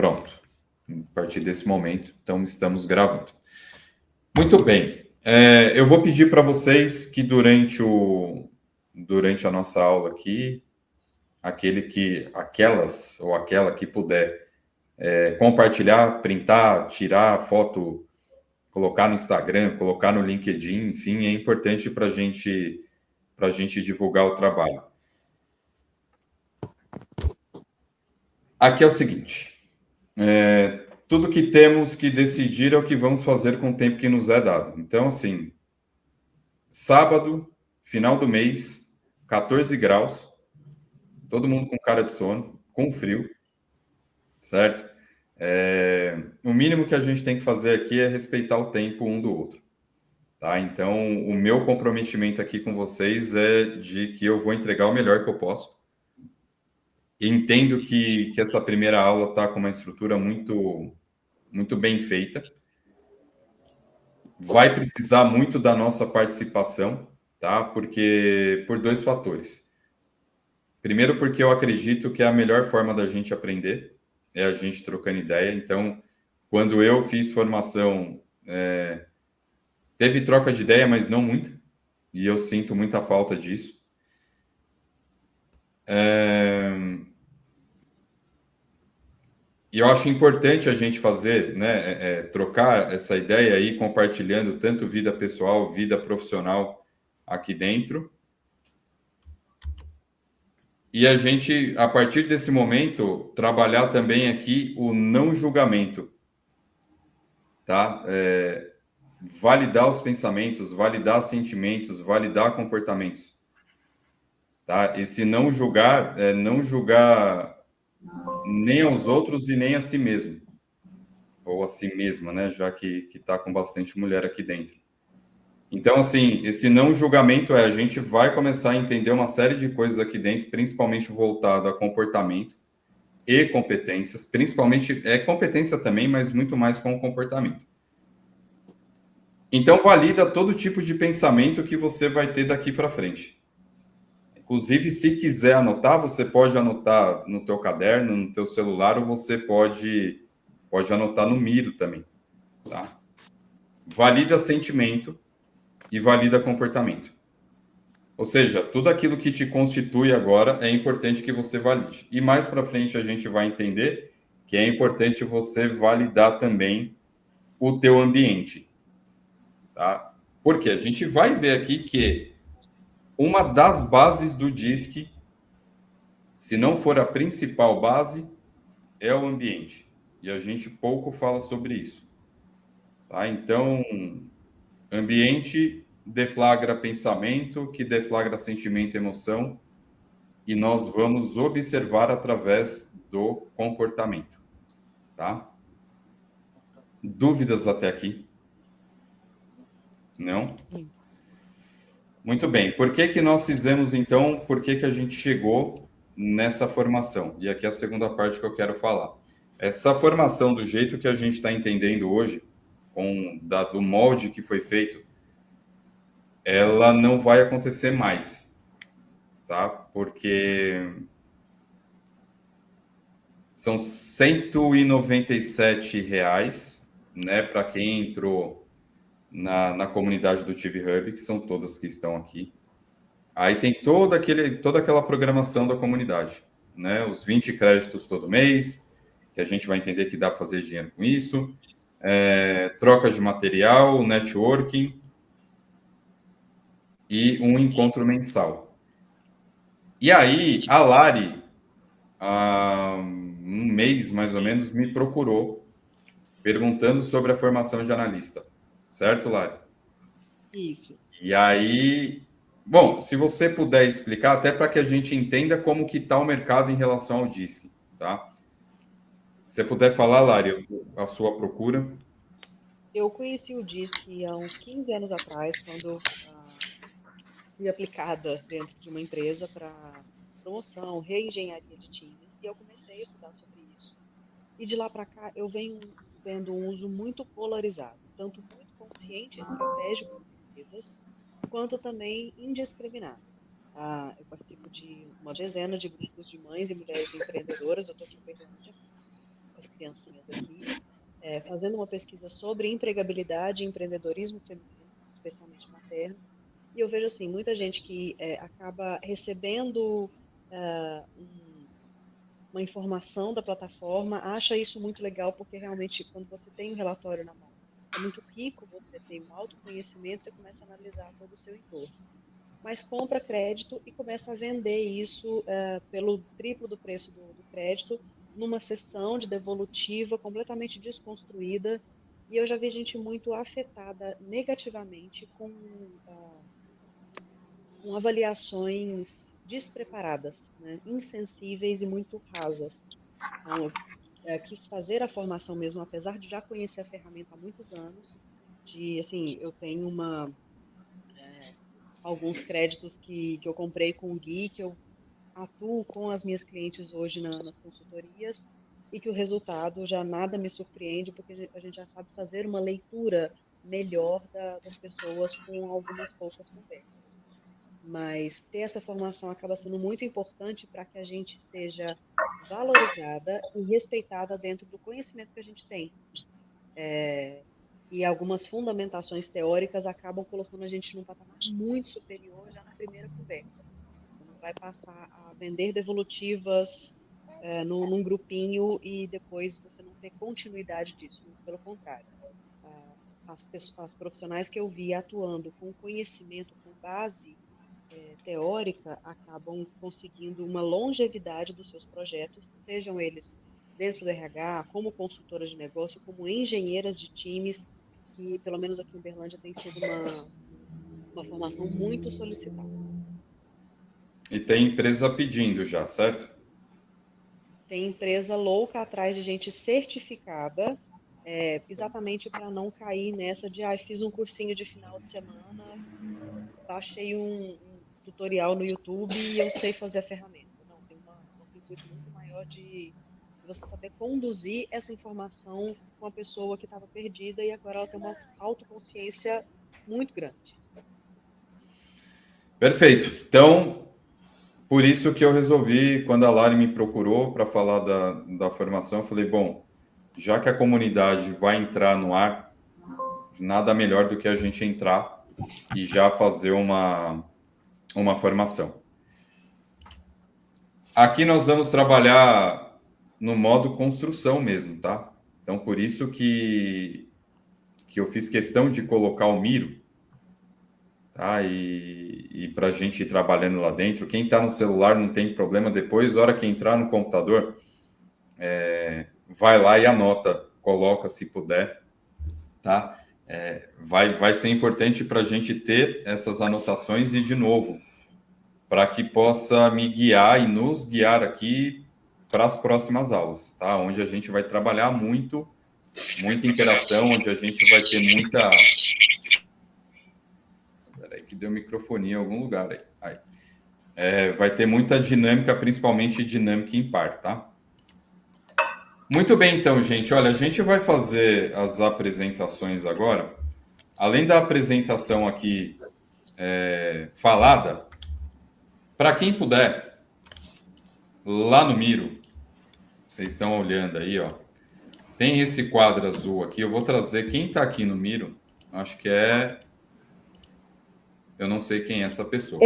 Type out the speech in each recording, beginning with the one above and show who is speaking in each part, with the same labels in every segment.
Speaker 1: Pronto. A partir desse momento, então, estamos gravando. Muito bem. Eu vou pedir para vocês que durante a nossa aula aqui, aquelas ou aquela que puder compartilhar, printar, tirar foto, colocar no Instagram, colocar no LinkedIn, enfim, é importante para a gente divulgar o trabalho. Aqui é o seguinte, tudo que temos que decidir é o que vamos fazer com o tempo que nos é dado. Então, assim, sábado, final do mês, 14 graus, todo mundo com cara de sono, com frio, certo? O mínimo que a gente tem que fazer aqui é respeitar o tempo um do outro, tá? Então, o meu comprometimento aqui com vocês é de que eu vou entregar o melhor que eu posso. Entendo que essa primeira aula está com uma estrutura muito, muito bem feita. Vai precisar muito da nossa participação, tá? Porque por dois fatores. Primeiro, porque eu acredito que é a melhor forma da gente aprender é a gente trocando ideia. Então, quando eu fiz formação, teve troca de ideia, mas não muita, e eu sinto muita falta disso. E eu acho importante a gente fazer, né, trocar essa ideia aí, compartilhando tanto vida pessoal, vida profissional aqui dentro. E a gente, a partir desse momento, trabalhar também aqui o não julgamento, tá? Validar os pensamentos, validar sentimentos, validar comportamentos, tá? Esse não julgar é não julgar nem aos outros e nem a si mesmo, ou a si mesma, né? Já que está com bastante mulher aqui dentro. Então, assim, esse não julgamento a gente vai começar a entender uma série de coisas aqui dentro, principalmente voltado a comportamento e competências, principalmente competência também, mas muito mais com o comportamento. Então, valida todo tipo de pensamento que você vai ter daqui para frente. Inclusive, se quiser anotar, você pode anotar no teu caderno, no teu celular, ou você pode anotar no Miro também, tá? Valida sentimento e valida comportamento. Ou seja, tudo aquilo que te constitui agora é importante que você valide. E mais para frente a gente vai entender que é importante você validar também o teu ambiente, tá? Porque a gente vai ver aqui que uma das bases do DISC, se não for a principal base, é o ambiente. E a gente pouco fala sobre isso, tá? Então, ambiente deflagra pensamento, que deflagra sentimento e emoção, e nós vamos observar através do comportamento, tá? Dúvidas até aqui? Não? Muito bem. Por que nós fizemos, então, por que a gente chegou nessa formação? E aqui é a segunda parte que eu quero falar. Essa formação, do jeito que a gente está entendendo hoje, do molde que foi feito, ela não vai acontecer mais, tá? Porque são R$ 197, né, para quem entrou na comunidade do TV Hub, que são todas que estão aqui. Aí tem toda aquela programação da comunidade, né? Os 20 créditos todo mês, que a gente vai entender que dá para fazer dinheiro com isso, troca de material, networking e um encontro mensal. E aí, a Lari, há um mês mais ou menos, me procurou perguntando sobre a formação de analista. Certo, Lari?
Speaker 2: Isso.
Speaker 1: E aí, bom, se você puder explicar, até para que a gente entenda como que está o mercado em relação ao DISC, tá? Se você puder falar, Lari, a sua procura.
Speaker 2: Eu conheci o DISC há uns 15 anos atrás, quando fui aplicada dentro de uma empresa para promoção, reengenharia de times, e eu comecei a estudar sobre isso. E de lá para cá, eu venho vendo um uso muito polarizado, tanto muito consciente e estratégico das empresas, quanto também indiscriminado. Eu participo de uma dezena de grupos de mães e mulheres empreendedoras, eu estou aqui com a Irlândia, as criancinhas aqui, fazendo uma pesquisa sobre empregabilidade e empreendedorismo feminino, especialmente materno. E eu vejo assim, muita gente que acaba recebendo uma informação da plataforma, acha isso muito legal, porque realmente, quando você tem um relatório na mão, é muito rico, você tem um autoconhecimento, você começa a analisar todo o seu entorno. Mas compra crédito e começa a vender isso pelo triplo do preço do crédito, numa sessão de devolutiva completamente desconstruída. E eu já vi gente muito afetada negativamente com avaliações despreparadas, né? Insensíveis e muito rasas. Então, eu quis fazer a formação mesmo, apesar de já conhecer a ferramenta há muitos anos. Assim, eu tenho alguns créditos que eu comprei com o Gui, que eu atuo com as minhas clientes hoje nas consultorias, e que o resultado já nada me surpreende, porque a gente já sabe fazer uma leitura melhor das pessoas com algumas poucas conversas. Mas ter essa formação acaba sendo muito importante para que a gente seja valorizada e respeitada dentro do conhecimento que a gente tem. E algumas fundamentações teóricas acabam colocando a gente num patamar muito superior já na primeira conversa. Você não vai passar a vender devolutivas num grupinho e depois você não ter continuidade disso. Muito pelo contrário. As profissionais que eu vi atuando com conhecimento, com base teórica, acabam conseguindo uma longevidade dos seus projetos, sejam eles dentro do RH, como consultoras de negócio, como engenheiras de times, que pelo menos aqui em Uberlândia tem sido uma formação muito solicitada.
Speaker 1: E tem empresa pedindo já, certo?
Speaker 2: Tem empresa louca atrás de gente certificada, exatamente para não cair nessa de fiz um cursinho de final de semana, baixei um tutorial no YouTube e eu sei fazer a ferramenta. Não, tem um intuito muito maior de você saber conduzir essa informação com uma pessoa que estava perdida e agora ela tem uma autoconsciência muito grande.
Speaker 1: Perfeito. Então, por isso que eu resolvi, quando a Lari me procurou para falar da formação, eu falei, bom, já que a comunidade vai entrar no ar, nada melhor do que a gente entrar e já fazer uma formação. Aqui nós vamos trabalhar no modo construção mesmo, tá? Então, por isso que eu fiz questão de colocar o Miro, tá? E para a gente ir trabalhando lá dentro. Quem está no celular não tem problema. Depois, na hora que entrar no computador, vai lá e anota, coloca se puder, tá? Vai ser importante para a gente ter essas anotações e, de novo, para que possa me guiar e nos guiar aqui para as próximas aulas, tá? Onde a gente vai trabalhar muita interação, onde a gente vai ter muita... Peraí, que deu microfonia em algum lugar aí. Vai ter muita dinâmica, principalmente dinâmica em par, tá? Muito bem, então, gente. Olha, a gente vai fazer as apresentações agora. Além da apresentação aqui falada, para quem puder, lá no Miro, vocês estão olhando aí, ó, tem esse quadro azul aqui. Eu vou trazer quem está aqui no Miro. Acho que eu não sei quem é essa pessoa.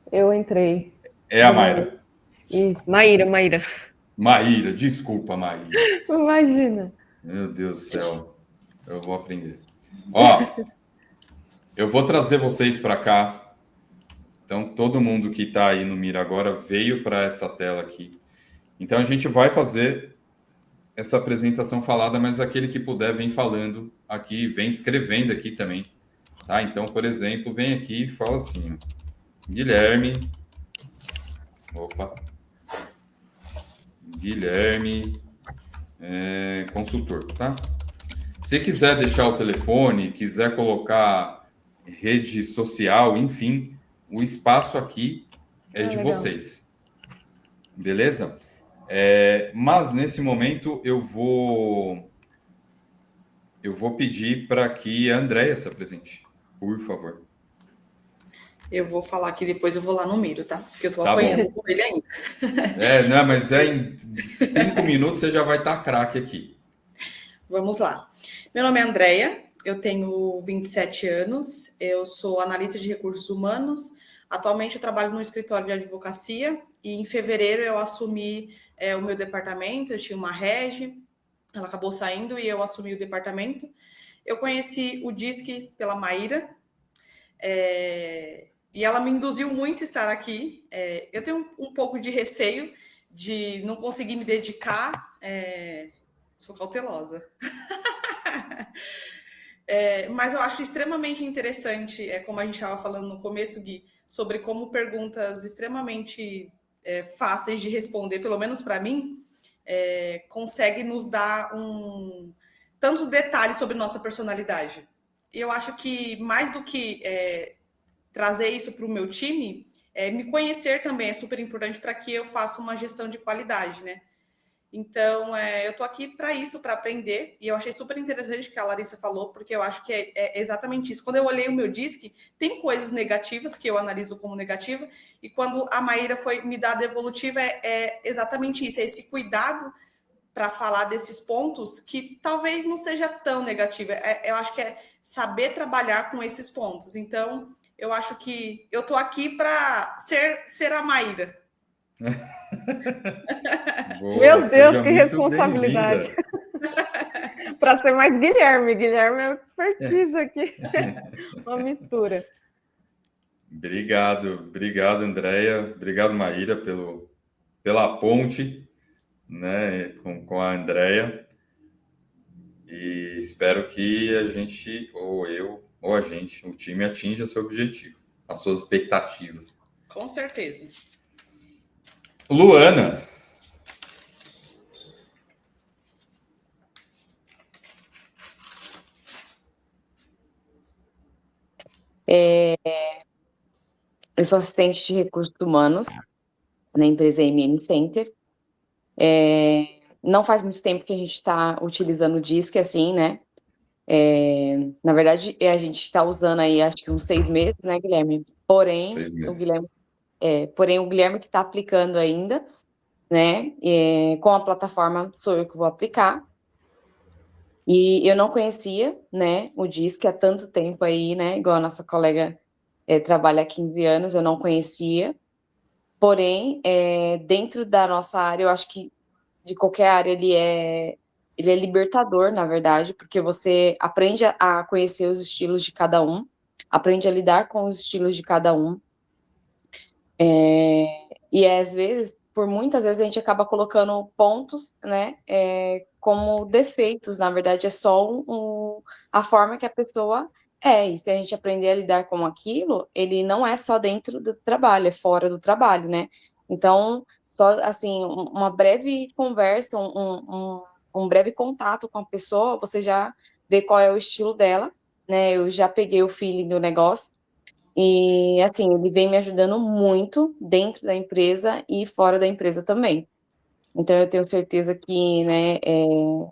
Speaker 3: Eu entrei.
Speaker 1: É a Mayra.
Speaker 3: Isso, Maíra.
Speaker 1: Maíra, desculpa, Maíra.
Speaker 3: Imagina.
Speaker 1: Meu Deus do céu. Eu vou aprender. Ó, eu vou trazer vocês para cá. Então, todo mundo que está aí no Mira agora veio para essa tela aqui. Então, a gente vai fazer essa apresentação falada, mas aquele que puder vem falando aqui, vem escrevendo aqui também. Tá? Então, por exemplo, vem aqui e fala assim, ó, Guilherme, consultor, tá? Se quiser deixar o telefone, quiser colocar rede social, enfim, o espaço aqui é de
Speaker 3: legal.
Speaker 1: vocês. Beleza? Mas nesse momento eu vou pedir para que a Andréia se apresente, por favor.
Speaker 4: Eu vou falar aqui, depois eu vou lá no Miro, tá? Porque eu tô
Speaker 1: Tá
Speaker 4: apanhando com ele ainda.
Speaker 1: Não, mas em 5 minutos você já vai estar craque aqui.
Speaker 4: Vamos lá. Meu nome é Andréia, eu tenho 27 anos, eu sou analista de recursos humanos. Atualmente eu trabalho no escritório de advocacia e em fevereiro eu assumi o meu departamento, eu tinha uma regi, ela acabou saindo e eu assumi o departamento. Eu conheci o DISC pela Maíra, e ela me induziu muito a estar aqui. Eu tenho um pouco de receio de não conseguir me dedicar, sou cautelosa. Mas eu acho extremamente interessante, como a gente estava falando no começo, Gui, sobre como perguntas extremamente fáceis de responder, pelo menos para mim, consegue nos dar tantos detalhes sobre nossa personalidade. E eu acho que mais do que trazer isso para o meu time, me conhecer também é super importante para que eu faça uma gestão de qualidade, né? Então, eu estou aqui para isso, para aprender, e eu achei super interessante o que a Larissa falou, porque eu acho que é exatamente isso. Quando eu olhei o meu DISC, tem coisas negativas que eu analiso como negativa, e quando a Maíra foi me dar a devolutiva, é exatamente isso, é esse cuidado para falar desses pontos que talvez não seja tão negativa. Eu acho que é saber trabalhar com esses pontos. Então, eu acho que eu estou aqui para ser a Maíra.
Speaker 1: Boa,
Speaker 3: Meu Deus,
Speaker 1: seja
Speaker 3: que
Speaker 1: muito
Speaker 3: responsabilidade.
Speaker 1: bem-vinda.
Speaker 3: Para ser mais Guilherme. Guilherme é o expertise aqui. Uma mistura.
Speaker 1: Obrigado, Andréia. Obrigado, Maíra, pela ponte, né, com a Andréia. E espero que a gente, ou eu, ou a gente, o time atinja seu objetivo, as suas expectativas.
Speaker 4: Com certeza.
Speaker 1: Luana.
Speaker 5: Eu sou assistente de recursos humanos na empresa MN Center. Não faz muito tempo que a gente está utilizando o DISC, assim, né? Na verdade, a gente está usando aí, acho que uns 6 meses, né, Guilherme? Porém,
Speaker 1: 6
Speaker 5: o
Speaker 1: meses.
Speaker 5: Guilherme que está aplicando ainda, né? Com a plataforma sou eu que vou aplicar. E eu não conhecia, né, o DISC há tanto tempo aí, né? Igual a nossa colega trabalha há 15 anos, eu não conhecia. Porém, dentro da nossa área, eu acho que de qualquer área ele é libertador, na verdade, porque você aprende a conhecer os estilos de cada um, aprende a lidar com os estilos de cada um. E às vezes, por muitas vezes, a gente acaba colocando pontos, né, como defeitos. Na verdade, é só a forma que a pessoa é. E se a gente aprender a lidar com aquilo, ele não é só dentro do trabalho, é fora do trabalho, né? Então, só assim, uma breve conversa, um breve contato com a pessoa, você já vê qual é o estilo dela, né? Eu já peguei o feeling do negócio. E, assim, ele vem me ajudando muito dentro da empresa e fora da empresa também. Então, eu tenho certeza que, né,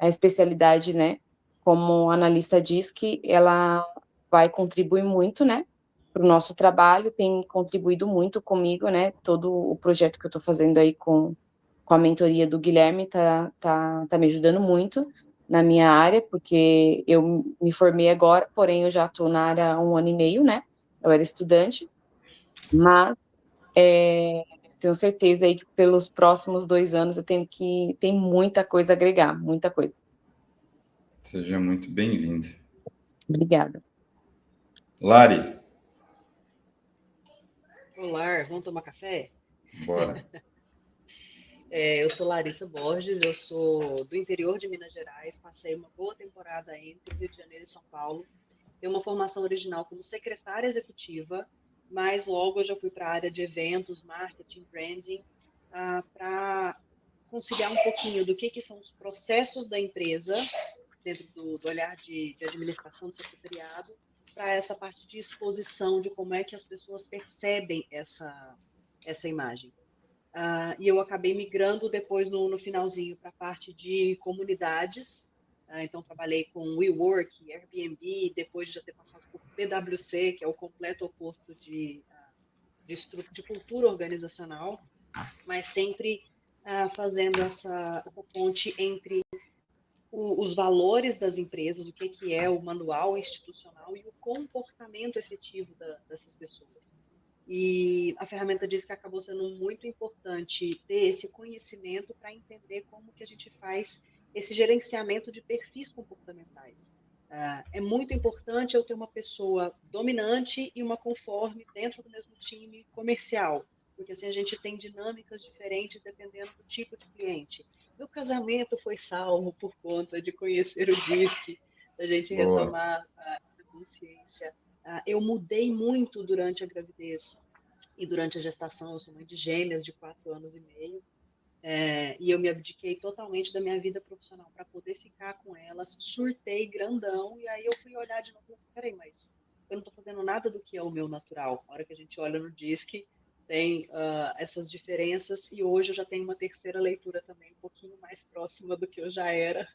Speaker 5: a especialidade, né, como analista diz que ela vai contribuir muito, né, para o nosso trabalho, tem contribuído muito comigo, né, todo o projeto que eu estou fazendo aí com a mentoria do Guilherme tá me ajudando muito na minha área, porque eu me formei agora, porém eu já estou na área há 1 ano e meio, né, eu era estudante, mas tenho certeza aí que pelos próximos 2 anos eu tem muita coisa a agregar, muita coisa.
Speaker 1: Seja muito bem-vindo.
Speaker 5: Obrigada.
Speaker 1: Lari.
Speaker 2: Olá, vamos tomar café?
Speaker 1: Bora.
Speaker 2: Eu sou Larissa Borges, eu sou do interior de Minas Gerais, passei uma boa temporada entre Rio de Janeiro e São Paulo. Tenho uma formação original como secretária executiva, mas logo eu já fui para a área de eventos, marketing, branding, para conciliar um pouquinho do que são os processos da empresa, dentro do olhar de administração do secretariado, para essa parte de exposição, de como é que as pessoas percebem essa imagem. E eu acabei migrando depois no finalzinho para a parte de comunidades. Então, trabalhei com WeWork, Airbnb, depois de já ter passado por PwC, que é o completo oposto de cultura organizacional. mas sempre fazendo essa ponte entre os valores das empresas, o que é o manual institucional e o comportamento efetivo dessas pessoas. E a ferramenta diz que acabou sendo muito importante ter esse conhecimento para entender como que a gente faz esse gerenciamento de perfis comportamentais. É muito importante eu ter uma pessoa dominante e uma conforme dentro do mesmo time comercial, porque assim a gente tem dinâmicas diferentes dependendo do tipo de cliente. Meu casamento foi salvo por conta de conhecer o DISC, da gente
Speaker 1: Boa.
Speaker 2: retomar a consciência. Eu mudei muito durante a gravidez e durante a gestação. Eu sou mãe de gêmeas de 4 anos e meio. E eu me abdiquei totalmente da minha vida profissional para poder ficar com elas, surtei grandão, e aí eu fui olhar de novo e falei assim, peraí, mas eu não estou fazendo nada do que é o meu natural. Na hora que a gente olha no DISC, tem essas diferenças, e hoje eu já tenho uma terceira leitura também, um pouquinho mais próxima do que eu já era,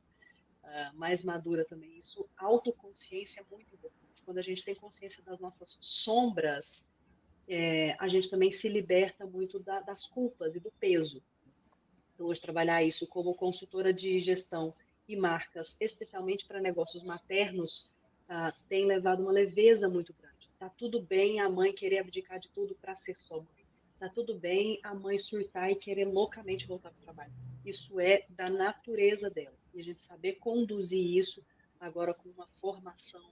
Speaker 2: mais madura também. Isso, autoconsciência é muito importante. Quando a gente tem consciência das nossas sombras, a gente também se liberta muito das culpas e do peso. Então, hoje, trabalhar isso como consultora de gestão e marcas, especialmente para negócios maternos, tem levado uma leveza muito grande. Tá tudo bem a mãe querer abdicar de tudo para ser só mãe. Tá tudo bem a mãe surtar e querer loucamente voltar para o trabalho. Isso é da natureza dela. E a gente saber conduzir isso agora com uma formação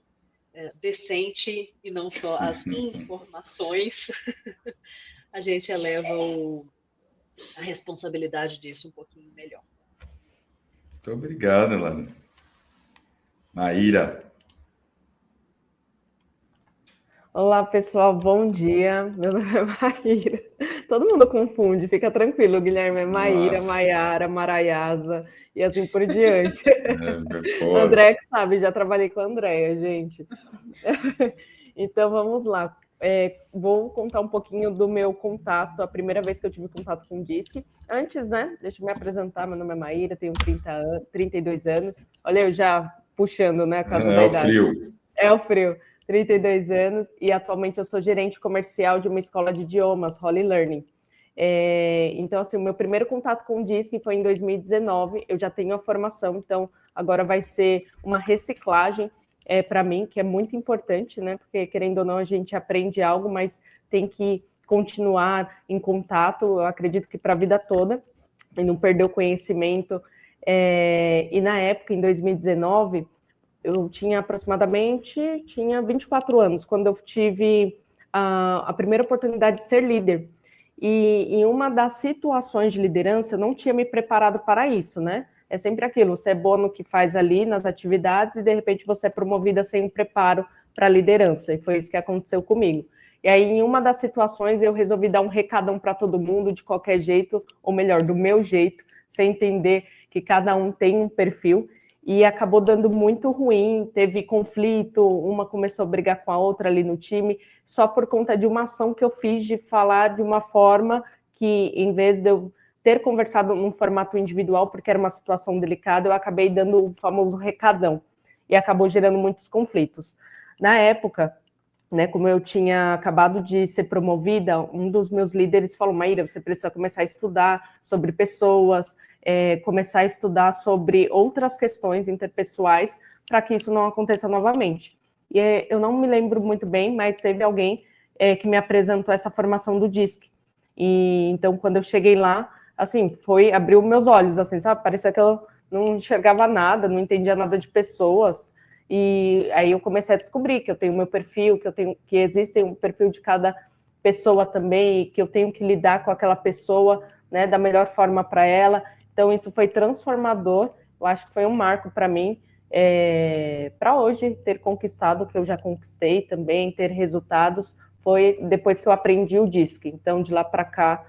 Speaker 2: decente e não só as informações, a gente eleva a responsabilidade disso um pouquinho melhor.
Speaker 1: Muito obrigado, Elane. Maíra.
Speaker 3: Olá, pessoal, bom dia. Meu nome é Maíra. Todo mundo confunde, fica tranquilo. O Guilherme é Maíra,
Speaker 1: Nossa.
Speaker 3: Maiara, Maraiasa e assim por diante.
Speaker 1: Boa.
Speaker 3: André que sabe, já trabalhei com a Andréia, gente. Então, vamos lá. Vou contar um pouquinho do meu contato, a primeira vez que eu tive contato com o DISC. Antes, né, deixa eu me apresentar, meu nome é Maíra, tenho 32 anos. Olha, eu já puxando, né, a casa da idade.
Speaker 1: Frio.
Speaker 3: É o frio. 32 anos, e atualmente eu sou gerente comercial de uma escola de idiomas, Holy Learning. Então, assim, o meu primeiro contato com o DISC foi em 2019, eu já tenho a formação, então agora vai ser uma reciclagem para mim, que é muito importante, né? Porque, querendo ou não, a gente aprende algo, mas tem que continuar em contato, eu acredito que para a vida toda, e não perder o conhecimento. E na época, em 2019, eu tinha aproximadamente 24 anos, quando eu tive a primeira oportunidade de ser líder. E em uma das situações de liderança, eu não tinha me preparado para isso, né? É sempre aquilo, você é boa no que faz ali, nas atividades, e de repente você é promovida sem um preparo para a liderança, e foi isso que aconteceu comigo. E aí, em uma das situações, eu resolvi dar um recadão para todo mundo, de qualquer jeito, ou melhor, do meu jeito, sem entender que cada um tem um perfil, e acabou dando muito ruim, teve conflito, uma começou a brigar com a outra ali no time, só por conta de uma ação que eu fiz de falar de uma forma que, em vez de eu ter conversado num formato individual, porque era uma situação delicada, eu acabei dando o famoso recadão, e acabou gerando muitos conflitos. Na época, né, como eu tinha acabado de ser promovida, um dos meus líderes falou, Maíra, você precisa começar a estudar sobre pessoas, começar a estudar sobre outras questões interpessoais para que isso não aconteça novamente. E eu não me lembro muito bem, mas teve alguém que me apresentou essa formação do DISC. E então, quando eu cheguei lá, assim, abriu meus olhos, assim, sabe? Parecia que eu não enxergava nada, não entendia nada de pessoas. E aí eu comecei a descobrir que eu tenho meu perfil, que existe um perfil de cada pessoa também, que eu tenho que lidar com aquela pessoa, né, da melhor forma para ela. Então, isso foi transformador, eu acho que foi um marco para mim, para hoje ter conquistado o que eu já conquistei também, ter resultados, foi depois que eu aprendi o DISC. Então, de lá para cá,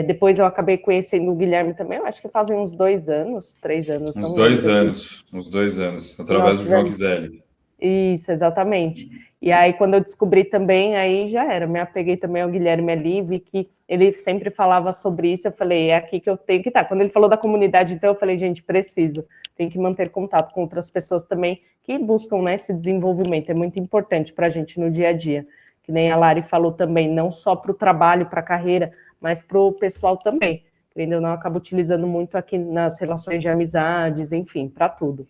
Speaker 3: depois eu acabei conhecendo o Guilherme também, eu acho que fazem uns 2 anos, 3 anos.
Speaker 1: Uns 2 anos, através do João Gisele.
Speaker 3: Isso, exatamente. E aí, quando eu descobri também, aí já era, me apeguei também ao Guilherme ali, vi que ele sempre falava sobre isso, eu falei, é aqui que eu tenho que estar. Quando ele falou da comunidade, então, eu falei, gente, preciso, tem que manter contato com outras pessoas também que buscam, né, esse desenvolvimento, é muito importante para a gente no dia a dia. Que nem a Lari falou também, não só para o trabalho, para a carreira, mas para o pessoal também. Entendeu? Não acabo utilizando muito aqui nas relações de amizades, enfim, para tudo.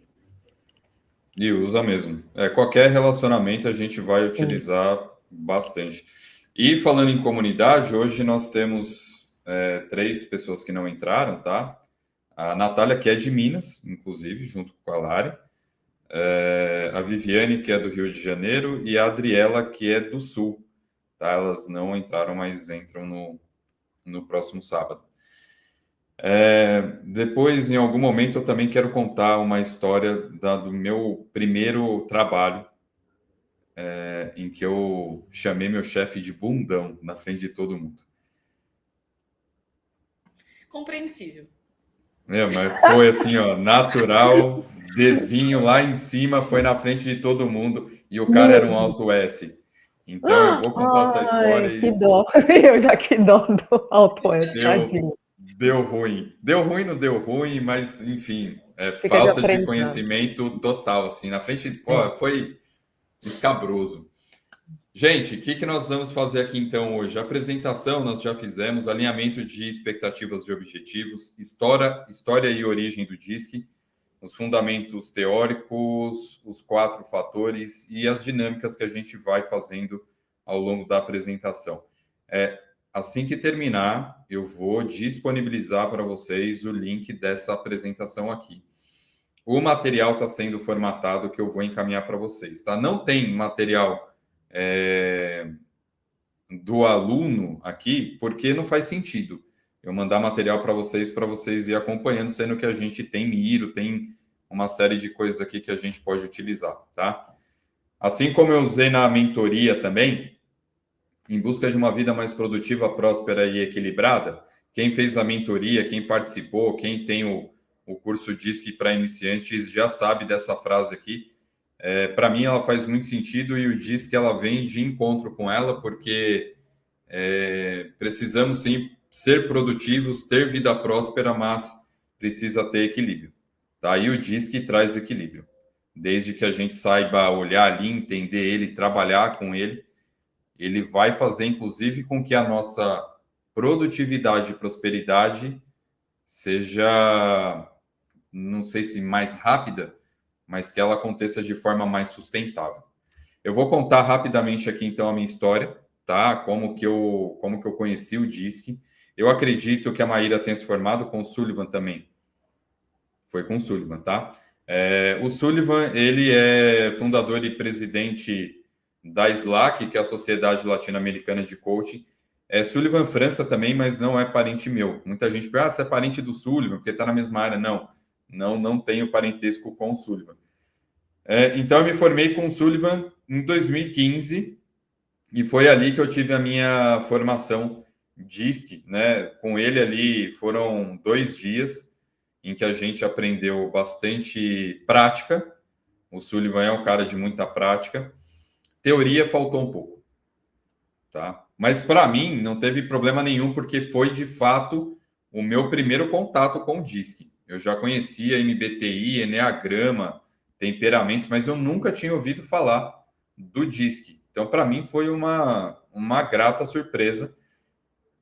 Speaker 1: E usa mesmo. Qualquer relacionamento a gente vai utilizar bastante. E falando em comunidade, hoje nós temos 3 pessoas que não entraram, tá? A Natália, que é de Minas, inclusive, junto com a Lari. A Viviane, que é do Rio de Janeiro, e a Adriela, que é do Sul. Tá? Elas não entraram, mas entram no próximo sábado. Depois, em algum momento, eu também quero contar uma história do meu primeiro trabalho, em que eu chamei meu chefe de bundão na frente de todo mundo.
Speaker 4: Compreensível.
Speaker 1: Mas foi assim, ó, natural, desenho lá em cima, foi na frente de todo mundo, e o cara era um Alto S. Então eu vou contar essa história.
Speaker 3: Que dó, eu já que dó do Alto S, tadinho.
Speaker 1: Deu ruim. Deu ruim, não deu ruim, mas, enfim,
Speaker 3: Fica
Speaker 1: falta de conhecimento total, assim, na frente, foi escabroso. Gente, o que nós vamos fazer aqui, então, hoje? A apresentação nós já fizemos, alinhamento de expectativas e objetivos, história e origem do DISC, os fundamentos teóricos, os 4 fatores e as dinâmicas que a gente vai fazendo ao longo da apresentação. Assim que terminar, eu vou disponibilizar para vocês o link dessa apresentação aqui. O material está sendo formatado que eu vou encaminhar para vocês, tá? Não tem material do aluno aqui, porque não faz sentido eu mandar material para vocês ir acompanhando, sendo que a gente tem Miro, tem uma série de coisas aqui que a gente pode utilizar, tá? Assim como eu usei na mentoria também, em busca de uma vida mais produtiva, próspera e equilibrada, quem fez a mentoria, quem participou, quem tem o curso DISC para iniciantes já sabe dessa frase aqui. Para mim, ela faz muito sentido e o DISC ela vem de encontro com ela, porque precisamos sim ser produtivos, ter vida próspera, mas precisa ter equilíbrio. Tá? E o DISC traz equilíbrio. Desde que a gente saiba olhar ali, entender ele, trabalhar com ele, ele vai fazer, inclusive, com que a nossa produtividade e prosperidade seja, não sei se mais rápida, mas que ela aconteça de forma mais sustentável. Eu vou contar rapidamente aqui, então, a minha história, tá? Como que eu conheci o DISC. Eu acredito que a Maíra tenha se formado com o Sullivan também. Foi com o Sullivan, tá? O Sullivan, ele é fundador e presidente da SLAC, que é a Sociedade Latino-Americana de Coaching. Sullivan França também, mas não é parente meu. Muita gente pensa, você é parente do Sullivan, porque está na mesma área. Não tenho parentesco com o Sullivan. Então, eu me formei com o Sullivan em 2015 e foi ali que eu tive a minha formação DISC, né? Com ele ali foram 2 dias em que a gente aprendeu bastante prática. O Sullivan é um cara de muita prática. Teoria faltou um pouco, tá? Mas para mim não teve problema nenhum, porque foi de fato o meu primeiro contato com o DISC. Eu já conhecia MBTI, Enneagrama, temperamentos, mas eu nunca tinha ouvido falar do DISC. Então, para mim, foi uma grata surpresa.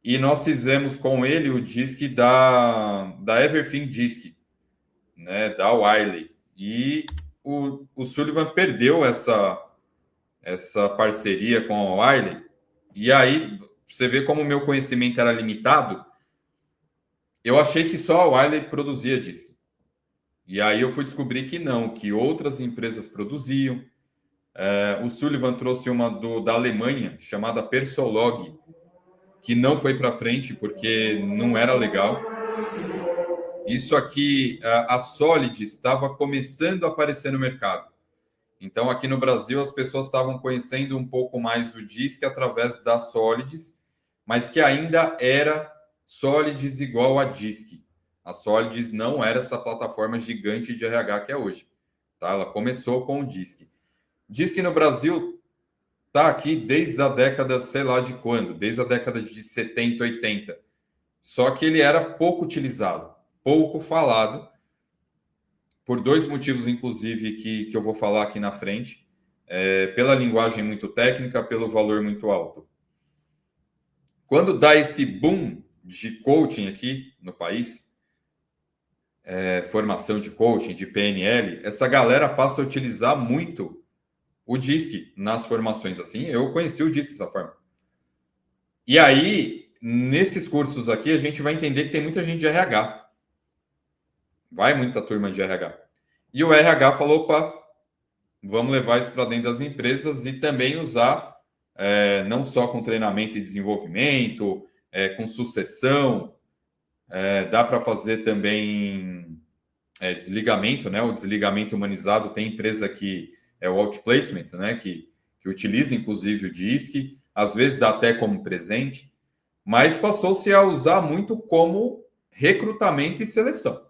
Speaker 1: E nós fizemos com ele o DISC da Everything DISC, né, da Wiley. E o Sullivan perdeu essa parceria com a Wiley. E aí, você vê como o meu conhecimento era limitado. Eu achei que só a Wiley produzia DISC. E aí eu fui descobrir que não, que outras empresas produziam. O Sullivan trouxe uma da Alemanha, chamada Persolog, que não foi para frente porque não era legal. Isso aqui, a Solid estava começando a aparecer no mercado. Então, aqui no Brasil, as pessoas estavam conhecendo um pouco mais o DISC através da Solids, mas que ainda era Solids igual a DISC. A Solids não era essa plataforma gigante de RH que é hoje. Tá? Ela começou com o DISC. DISC no Brasil está aqui desde a década, sei lá de quando, desde a década de 70, 80. Só que ele era pouco utilizado, pouco falado, por 2 motivos, inclusive, que eu vou falar aqui na frente. Pela linguagem muito técnica, pelo valor muito alto. Quando dá esse boom de coaching aqui no país, formação de coaching, de PNL, essa galera passa a utilizar muito o DISC nas formações. Assim, eu conheci o DISC dessa forma. E aí, nesses cursos aqui, a gente vai entender que tem muita gente de RH. Vai muita turma de RH. E o RH falou, opa, vamos levar isso para dentro das empresas e também usar, não só com treinamento e desenvolvimento, com sucessão, dá para fazer também desligamento, né? O desligamento humanizado. Tem empresa que é o outplacement, né? Que utiliza, inclusive, o DISC. Às vezes dá até como presente, mas passou-se a usar muito como recrutamento e seleção.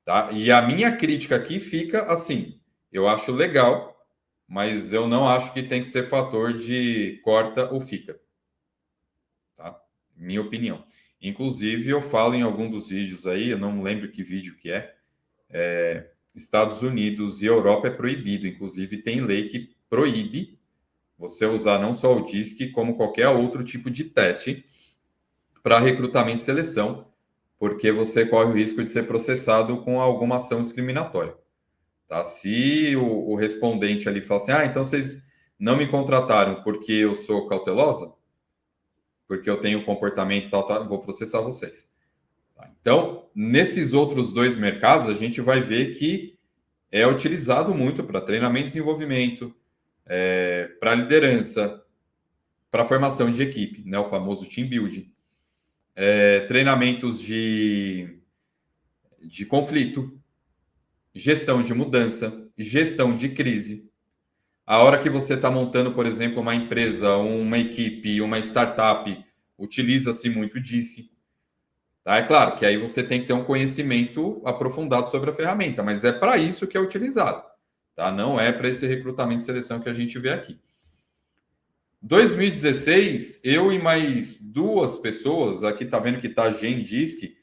Speaker 1: Tá? E a minha crítica aqui fica assim, eu acho legal, mas eu não acho que tem que ser fator de corta ou fica. Tá? Minha opinião. Inclusive, eu falo em algum dos vídeos aí, eu não lembro que vídeo que Estados Unidos e Europa é proibido. Inclusive, tem lei que proíbe você usar não só o DISC, como qualquer outro tipo de teste para recrutamento e seleção, porque você corre o risco de ser processado com alguma ação discriminatória. Tá? Se o respondente ali fala assim, então vocês não me contrataram porque eu sou cautelosa, porque eu tenho comportamento tal, vou processar vocês. Tá? Então, nesses outros dois mercados, a gente vai ver que é utilizado muito para treinamento e desenvolvimento, para liderança, para formação de equipe, né? O famoso team building, treinamentos de conflito, gestão de mudança, gestão de crise. A hora que você está montando, por exemplo, uma empresa, uma equipe, uma startup, utiliza-se muito disso. Tá? É claro que aí você tem que ter um conhecimento aprofundado sobre a ferramenta, mas é para isso que é utilizado. Tá? Não é para esse recrutamento e seleção que a gente vê aqui. 2016, eu e mais duas pessoas, aqui tá vendo que tá Gendisc,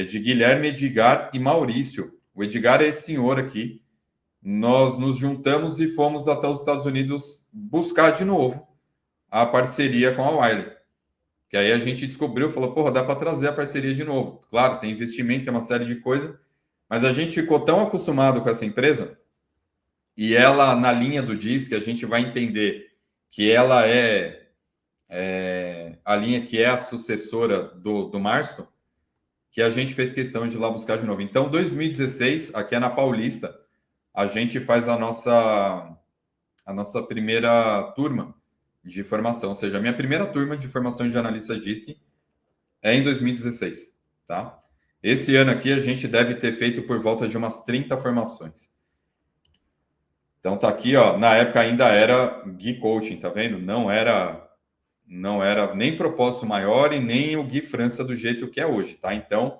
Speaker 1: de Guilherme, Edgar e Maurício. O Edgar é esse senhor aqui. Nós nos juntamos e fomos até os Estados Unidos buscar de novo a parceria com a Wiley. Que aí a gente descobriu, falou, porra, dá para trazer a parceria de novo. Claro, tem investimento, tem uma série de coisas, mas a gente ficou tão acostumado com essa empresa, e ela, na linha do DISC, a gente vai entender que ela é a linha que é a sucessora do Marston, que a gente fez questão de ir lá buscar de novo. Então, 2016, aqui é na Paulista, a gente faz a nossa primeira turma de formação, ou seja, a minha primeira turma de formação de analista DISC é em 2016, tá? Esse ano aqui a gente deve ter feito por volta de umas 30 formações. Então tá aqui, ó, na época ainda era Gui Coaching, tá vendo? Não era nem propósito maior e nem o Gui França do jeito que é hoje, tá? Então,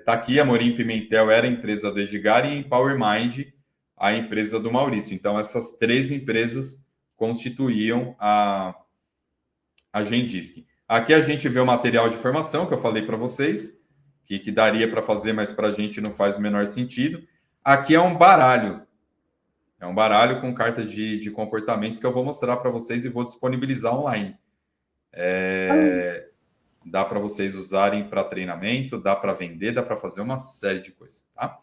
Speaker 1: tá aqui, a Morim Pimentel era a empresa do Edgar e Empower Mind a empresa do Maurício. Então, essas três empresas constituíam a Gendisc. Aqui a gente vê o material de formação que eu falei para vocês, que daria para fazer, mas para a gente não faz o menor sentido. Aqui é um baralho. É um baralho com carta de comportamentos que eu vou mostrar para vocês e vou disponibilizar online. Dá para vocês usarem para treinamento, dá para vender, dá para fazer uma série de coisas, tá?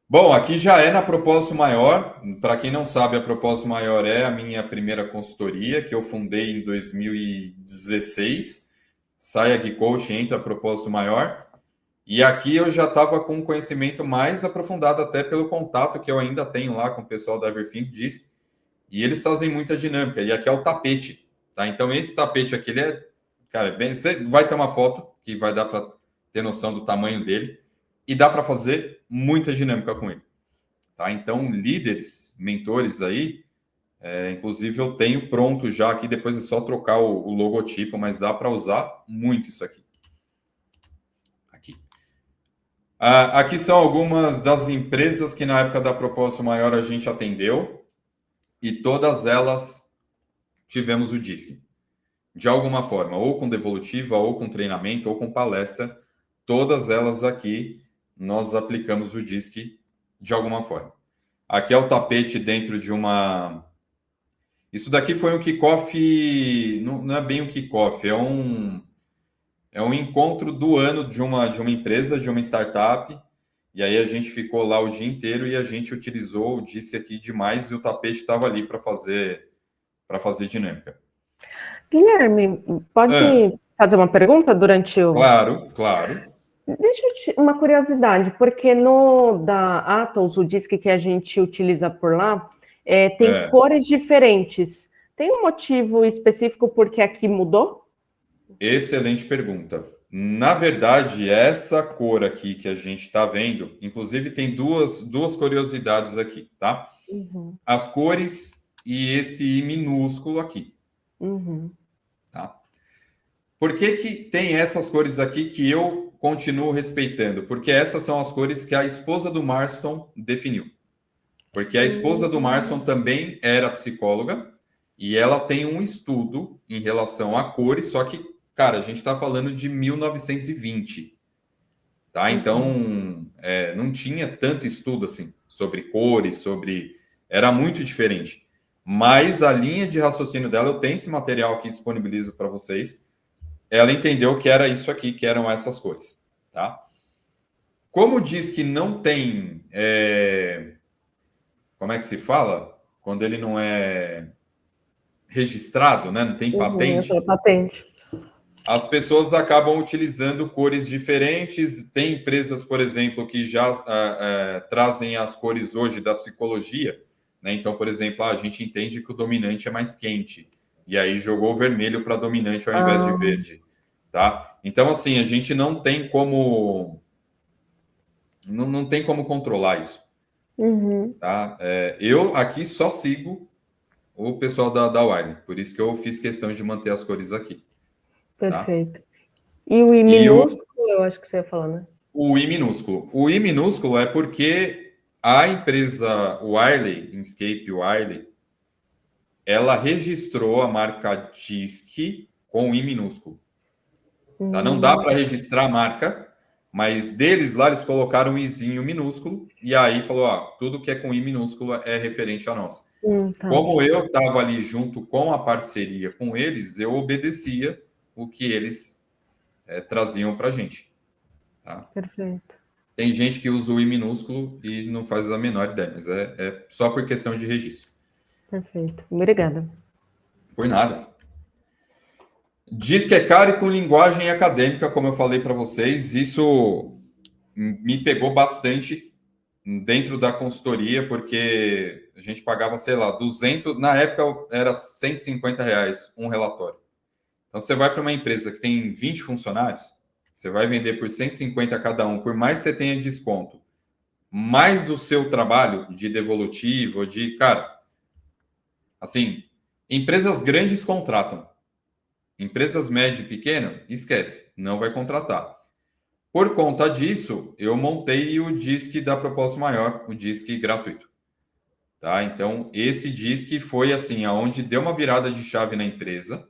Speaker 1: Bom, aqui já é na Propósito Maior. Para quem não sabe, a Propósito Maior é a minha primeira consultoria, que eu fundei em 2016. Sai a Gui Coach, entra a Propósito Maior. E aqui eu já estava com um conhecimento mais aprofundado, até pelo contato que eu ainda tenho lá com o pessoal da Everthink Disc. E eles fazem muita dinâmica. E aqui é o tapete, tá? Então, esse tapete aqui, ele é... Cara, você vai ter uma foto que vai dar para ter noção do tamanho dele. E dá para fazer muita dinâmica com ele. Tá? Então, líderes, mentores aí, inclusive eu tenho pronto já aqui, depois é só trocar o logotipo, mas dá para usar muito isso aqui. Aqui são algumas das empresas que na época da Propósito Maior a gente atendeu e todas elas tivemos o DISC. De alguma forma, ou com devolutiva, ou com treinamento, ou com palestra, todas elas aqui nós aplicamos o DISC de alguma forma. Aqui é o tapete dentro de uma Isso daqui foi um kickoff, não é bem um kickoff, é um encontro do ano de uma empresa, de uma startup, e aí a gente ficou lá o dia inteiro e a gente utilizou o disque aqui demais e o tapete estava ali para fazer dinâmica.
Speaker 3: Guilherme, pode fazer uma pergunta durante o...
Speaker 1: Claro.
Speaker 3: Deixa eu uma curiosidade, porque no da Atos, o disque que a gente utiliza por lá, tem cores diferentes. Tem um motivo específico porque aqui mudou?
Speaker 1: Excelente pergunta. Na verdade, essa cor aqui que a gente está vendo, inclusive tem duas curiosidades aqui, tá?
Speaker 3: Uhum.
Speaker 1: As cores e esse I minúsculo aqui.
Speaker 3: Uhum.
Speaker 1: Tá? Por que tem essas cores aqui que eu continuo respeitando? Porque essas são as cores que a esposa do Marston definiu. Porque a esposa do Marston também era psicóloga e ela tem um estudo em relação a cores, só que, cara, a gente está falando de 1920, tá? Então, não tinha tanto estudo assim sobre cores, era muito diferente. Mas a linha de raciocínio dela, eu tenho esse material aqui disponibilizo para vocês. Ela entendeu que era isso aqui, que eram essas cores, tá? Como diz que não tem, como é que se fala? Quando ele não é registrado, né? Não tem patente. As pessoas acabam utilizando cores diferentes. Tem empresas, por exemplo, que já trazem as cores hoje da psicologia, né? Então, por exemplo, a gente entende que o dominante é mais quente. E aí jogou vermelho para dominante ao invés de verde. Tá? Então, assim, a gente não tem como... Não tem como controlar isso. Tá? Eu aqui só sigo o pessoal da Wiley. Por isso que eu fiz questão de manter as cores aqui.
Speaker 3: Perfeito. Tá? E o I minúsculo, eu acho que você ia falar, né?
Speaker 1: O I minúsculo. O I minúsculo é porque a empresa Wiley, Inkscape Wiley, ela registrou a marca DISC com I minúsculo. Tá? Não dá para registrar a marca, mas deles lá eles colocaram um Izinho minúsculo e aí falou, tudo que é com I minúsculo é referente a nós.
Speaker 3: Tá.
Speaker 1: Como eu estava ali junto com a parceria com eles, eu obedecia o que eles traziam para a gente. Tá?
Speaker 3: Perfeito.
Speaker 1: Tem gente que usa o I minúsculo e não faz a menor ideia, mas é só por questão de registro.
Speaker 3: Perfeito. Obrigada.
Speaker 1: Por nada. Diz que é caro e com linguagem acadêmica, como eu falei para vocês, isso me pegou bastante dentro da consultoria, porque a gente pagava, sei lá, 200, na época era R$150 um relatório. Então, você vai para uma empresa que tem 20 funcionários, você vai vender por 150 cada um, por mais que você tenha desconto, mais o seu trabalho de devolutivo, cara, assim, empresas grandes contratam. Empresas médias e pequenas, esquece, não vai contratar. Por conta disso, eu montei o DISC da proposta maior, o DISC gratuito. Tá? Então, esse DISC foi assim, aonde deu uma virada de chave na empresa,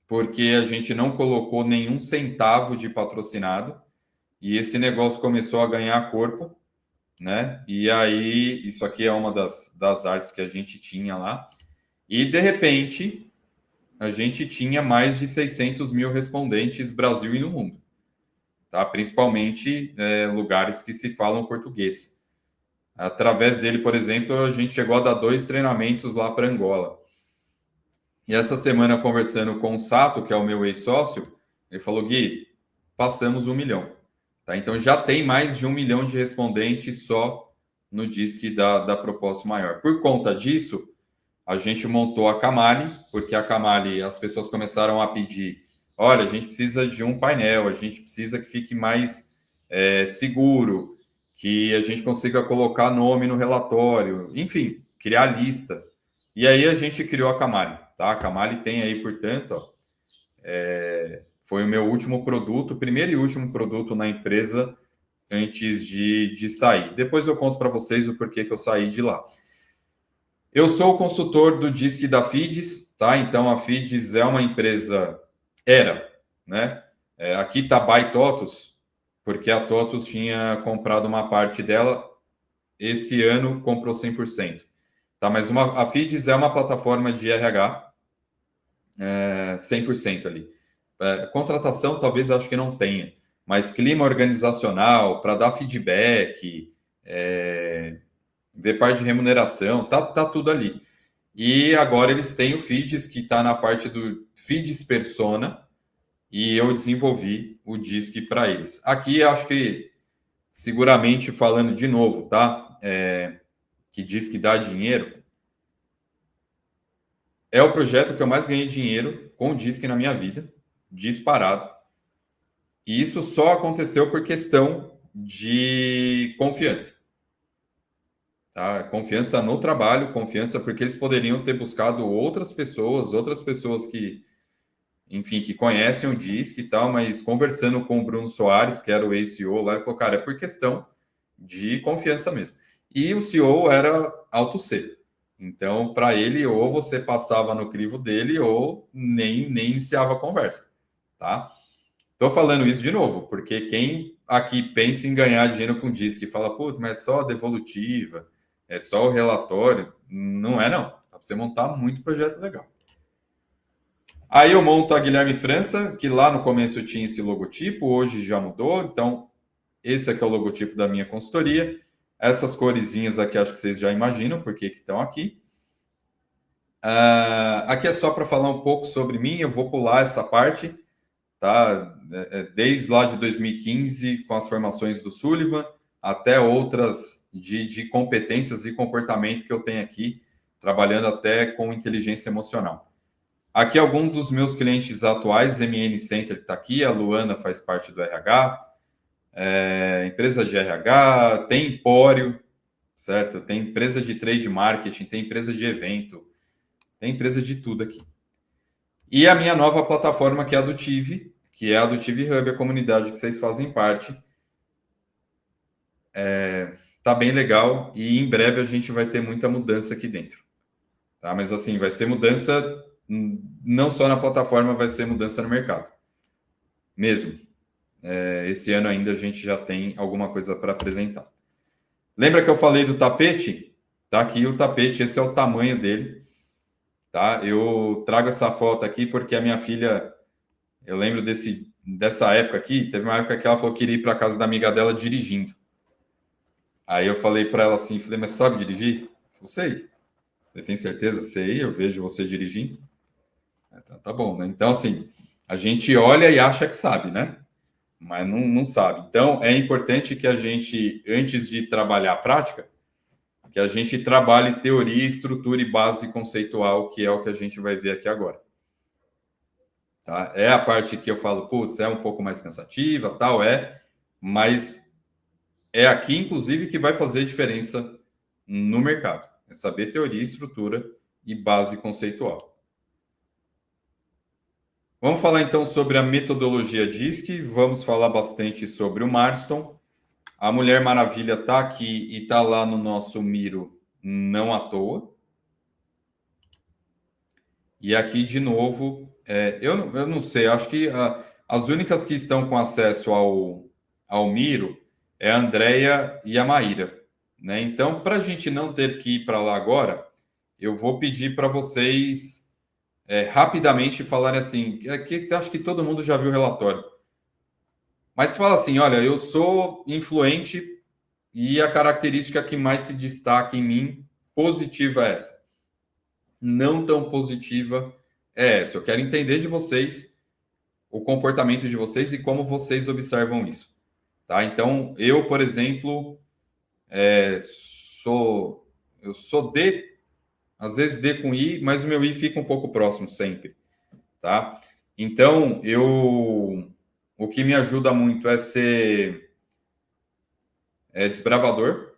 Speaker 1: porque a gente não colocou nenhum centavo de patrocinado, e esse negócio começou a ganhar corpo, né? E aí, isso aqui é uma das artes que a gente tinha lá, e de repente a gente tinha mais de 600 mil respondentes Brasil e no mundo, tá? Principalmente lugares que se falam português. Através dele, por exemplo, a gente chegou a dar 2 treinamentos lá para Angola. E essa semana, conversando com o Sato, que é o meu ex-sócio, ele falou, Gui, passamos 1 milhão. Tá? Então, já tem mais de 1 milhão de respondentes só no DISC da proposta maior. Por conta disso, a gente montou a Camali, porque a Camali, as pessoas começaram a pedir, olha, a gente precisa de um painel, a gente precisa que fique mais seguro, que a gente consiga colocar nome no relatório, enfim, criar lista. E aí a gente criou a Camali. Tá? A Camali tem aí, portanto, foi o meu último produto, primeiro e último produto na empresa antes de sair. Depois eu conto para vocês o porquê que eu saí de lá. Eu sou o consultor do DISC da FIDES, tá? Então, a FIDES é uma empresa... né? Aqui está by TOTUS, porque a TOTUS tinha comprado uma parte dela. Esse ano comprou 100%. Tá? Mas a FIDS é uma plataforma de RH 100% ali. Contratação talvez eu acho que não tenha, mas clima organizacional, para dar feedback, ver parte de remuneração, tá tudo ali. E agora eles têm o FIDS, que está na parte do FIDS Persona, e eu desenvolvi o DISC para eles. Aqui acho que, seguramente falando de novo, tá? Que diz que dá dinheiro, é o projeto que eu mais ganhei dinheiro com o DISC na minha vida, disparado. E isso só aconteceu por questão de confiança. Tá? Confiança no trabalho, confiança porque eles poderiam ter buscado outras pessoas que, enfim, que conhecem o DISC e tal, mas conversando com o Bruno Soares, que era o ex-CEO lá, ele falou, cara, é por questão de confiança mesmo. E o CEO era Alto C. Então, para ele, ou você passava no crivo dele, ou nem iniciava a conversa, tá? Estou falando isso de novo, porque quem aqui pensa em ganhar dinheiro com DISC e fala, putz, mas é só a devolutiva, é só o relatório, não é não. Dá para você montar muito projeto legal. Aí eu monto a Guilherme França, que lá no começo tinha esse logotipo, hoje já mudou, então esse aqui é o logotipo da minha consultoria. Essas coresinhas aqui, acho que vocês já imaginam por que estão aqui. Aqui é só para falar um pouco sobre mim, eu vou pular essa parte, tá? Desde lá de 2015, com as formações do Sullivan, até outras de competências e comportamento que eu tenho aqui, trabalhando até com inteligência emocional. Aqui algum dos meus clientes atuais, MN Center está aqui, a Luana faz parte do RH, empresa de RH, tem empório, certo? Tem empresa de trade marketing, tem empresa de evento, tem empresa de tudo aqui. E a minha nova plataforma, que é a do Tive, que é a do Tive Hub, a comunidade que vocês fazem parte. Tá bem legal e em breve a gente vai ter muita mudança aqui dentro. Tá? Mas assim, vai ser mudança não só na plataforma, vai ser mudança no mercado. Mesmo. Esse ano ainda a gente já tem alguma coisa para apresentar. Lembra que eu falei do tapete? Tá aqui o tapete, esse é o tamanho dele. Tá? Eu trago essa foto aqui porque a minha filha, eu lembro dessa época aqui, teve uma época que ela falou que queria ir para casa da amiga dela dirigindo. Aí eu falei para ela assim, mas sabe dirigir? Eu sei. Você tem certeza? Sei, eu vejo você dirigindo. Tá bom, né? Então, assim, a gente olha e acha que sabe, né? Mas não sabe. Então, é importante que a gente, antes de trabalhar a prática, que a gente trabalhe teoria, estrutura e base conceitual, que é o que a gente vai ver aqui agora. Tá? É a parte que eu falo, putz, é um pouco mais cansativa, tal, mas é aqui, inclusive, que vai fazer diferença no mercado. É saber teoria, estrutura e base conceitual. Vamos falar então sobre a metodologia DISC, vamos falar bastante sobre o Marston. A Mulher Maravilha está aqui e está lá no nosso Miro não à toa. E aqui, de novo, eu não sei, acho que as únicas que estão com acesso ao Miro é a Andrea e a Maíra. Né? Então, para a gente não ter que ir para lá agora, eu vou pedir para vocês rapidamente falarem assim, que acho que todo mundo já viu o relatório. Mas fala assim, olha, eu sou influente e a característica que mais se destaca em mim, positiva é essa. Não tão positiva é essa. Eu quero entender de vocês o comportamento de vocês e como vocês observam isso. Tá? Então, eu, por exemplo, eu sou D, às vezes D com I, mas o meu I fica um pouco próximo sempre. Tá? Então, o que me ajuda muito é ser desbravador.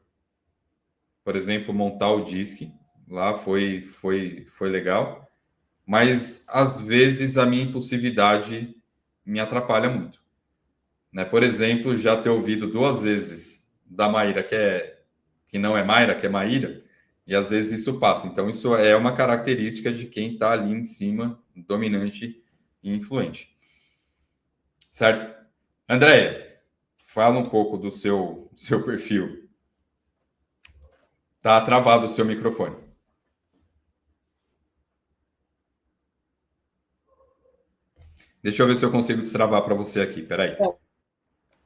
Speaker 1: Por exemplo, montar o DISC. Lá foi legal. Mas, às vezes, a minha impulsividade me atrapalha muito. Né? Por exemplo, já ter ouvido 2 vezes da Maíra, que não é Mayra, que é Maíra, e às vezes isso passa. Então, isso é uma característica de quem está ali em cima, dominante e influente. Certo? Andréia, fala um pouco do seu perfil. Tá travado o seu microfone. Deixa eu ver se eu consigo destravar para você aqui. Peraí.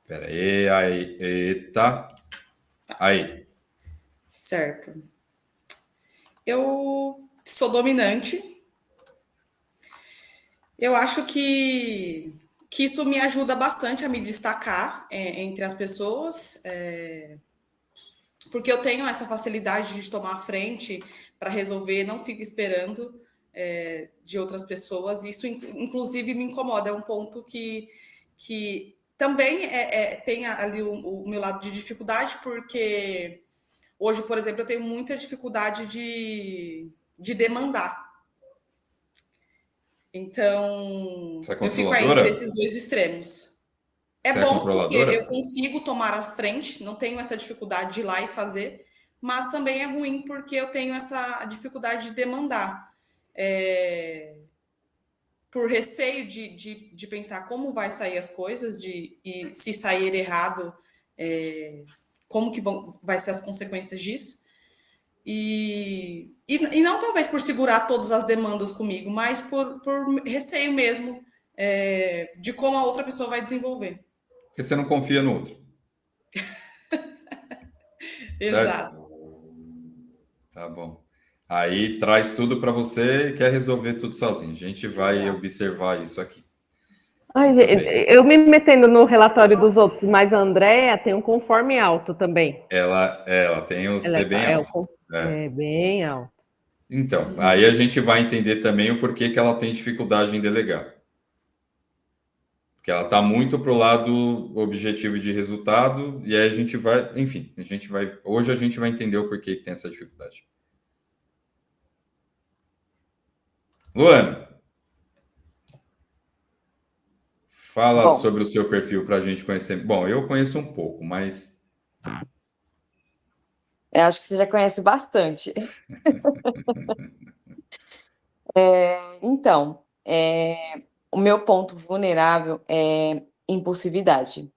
Speaker 1: Peraí, aí, eita. Aí.
Speaker 4: Certo. Eu sou dominante. Eu acho que isso me ajuda bastante a me destacar entre as pessoas, porque eu tenho essa facilidade de tomar a frente para resolver, não fico esperando de outras pessoas. Isso, inclusive, me incomoda. É um ponto que também tem ali o meu lado de dificuldade, porque hoje, por exemplo, eu tenho muita dificuldade de demandar. Então,
Speaker 1: Você é
Speaker 4: eu fico aí entre
Speaker 1: controladora?
Speaker 4: esses dois extremos. É
Speaker 1: Você é
Speaker 4: bom porque eu
Speaker 1: controladora?
Speaker 4: consigo tomar a frente, não tenho essa dificuldade de ir lá e fazer, mas também é ruim porque eu tenho essa dificuldade de demandar. Por receio de pensar como vai sair as coisas, e se sair errado, como que vai ser as consequências disso. E não talvez por segurar todas as demandas comigo, mas por receio mesmo de como a outra pessoa vai desenvolver.
Speaker 1: Porque você não confia no outro, certo?
Speaker 4: Exato.
Speaker 1: Tá bom. Aí traz tudo para você e quer resolver tudo sozinho. A gente vai
Speaker 4: Exato.
Speaker 1: observar isso aqui.
Speaker 3: Ai,
Speaker 1: Muito bem.
Speaker 3: eu me metendo no relatório dos outros, mas a Andréa tem um conforme alto também.
Speaker 1: Ela tem o C bem alto.
Speaker 3: É bem alto.
Speaker 1: Então, aí a gente vai entender também o porquê que ela tem dificuldade em delegar. Porque ela está muito para o lado objetivo de resultado, e aí a gente vai, enfim, hoje a gente vai entender o porquê que tem essa dificuldade. Luana, fala sobre o seu perfil para a gente conhecer. Bom, eu conheço um pouco, mas...
Speaker 5: Eu acho que você já conhece bastante. Então, o meu ponto vulnerável é impulsividade.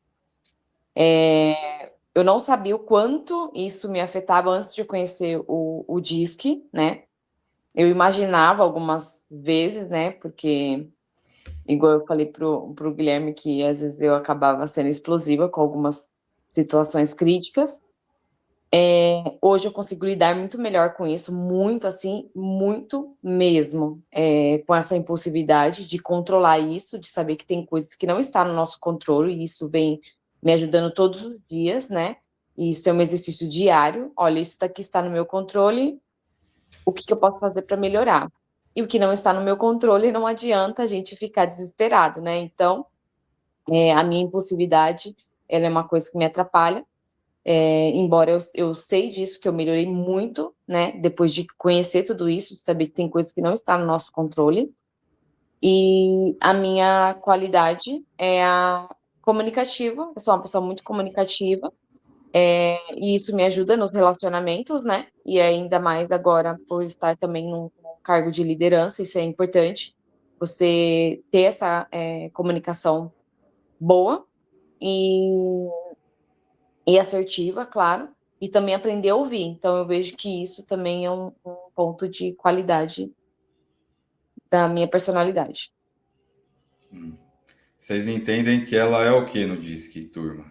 Speaker 5: Eu não sabia o quanto isso me afetava antes de conhecer o DISC, né? Eu imaginava algumas vezes, né? Porque, igual eu falei pro Guilherme, que às vezes eu acabava sendo explosiva com algumas situações críticas. Hoje eu consigo lidar muito melhor com isso, muito assim, muito mesmo, com essa impulsividade de controlar isso, de saber que tem coisas que não estão no nosso controle, e isso vem me ajudando todos os dias, né? E isso é um exercício diário. Olha, isso daqui está no meu controle, o que eu posso fazer para melhorar? E o que não está no meu controle, não adianta a gente ficar desesperado, né? Então, a minha impulsividade, ela é uma coisa que me atrapalha. Embora eu sei disso, que eu melhorei muito, né, depois de conhecer tudo isso, de saber que tem coisas que não estão no nosso controle, e a minha qualidade é a comunicativa, eu sou uma pessoa muito comunicativa, e isso me ajuda nos relacionamentos, né, e ainda mais agora por estar também num cargo de liderança, isso é importante, você ter essa comunicação boa, e assertiva, claro, e também aprender a ouvir. Então, eu vejo que isso também é um ponto de qualidade da minha personalidade.
Speaker 1: Vocês entendem que ela é o que no DISC, turma?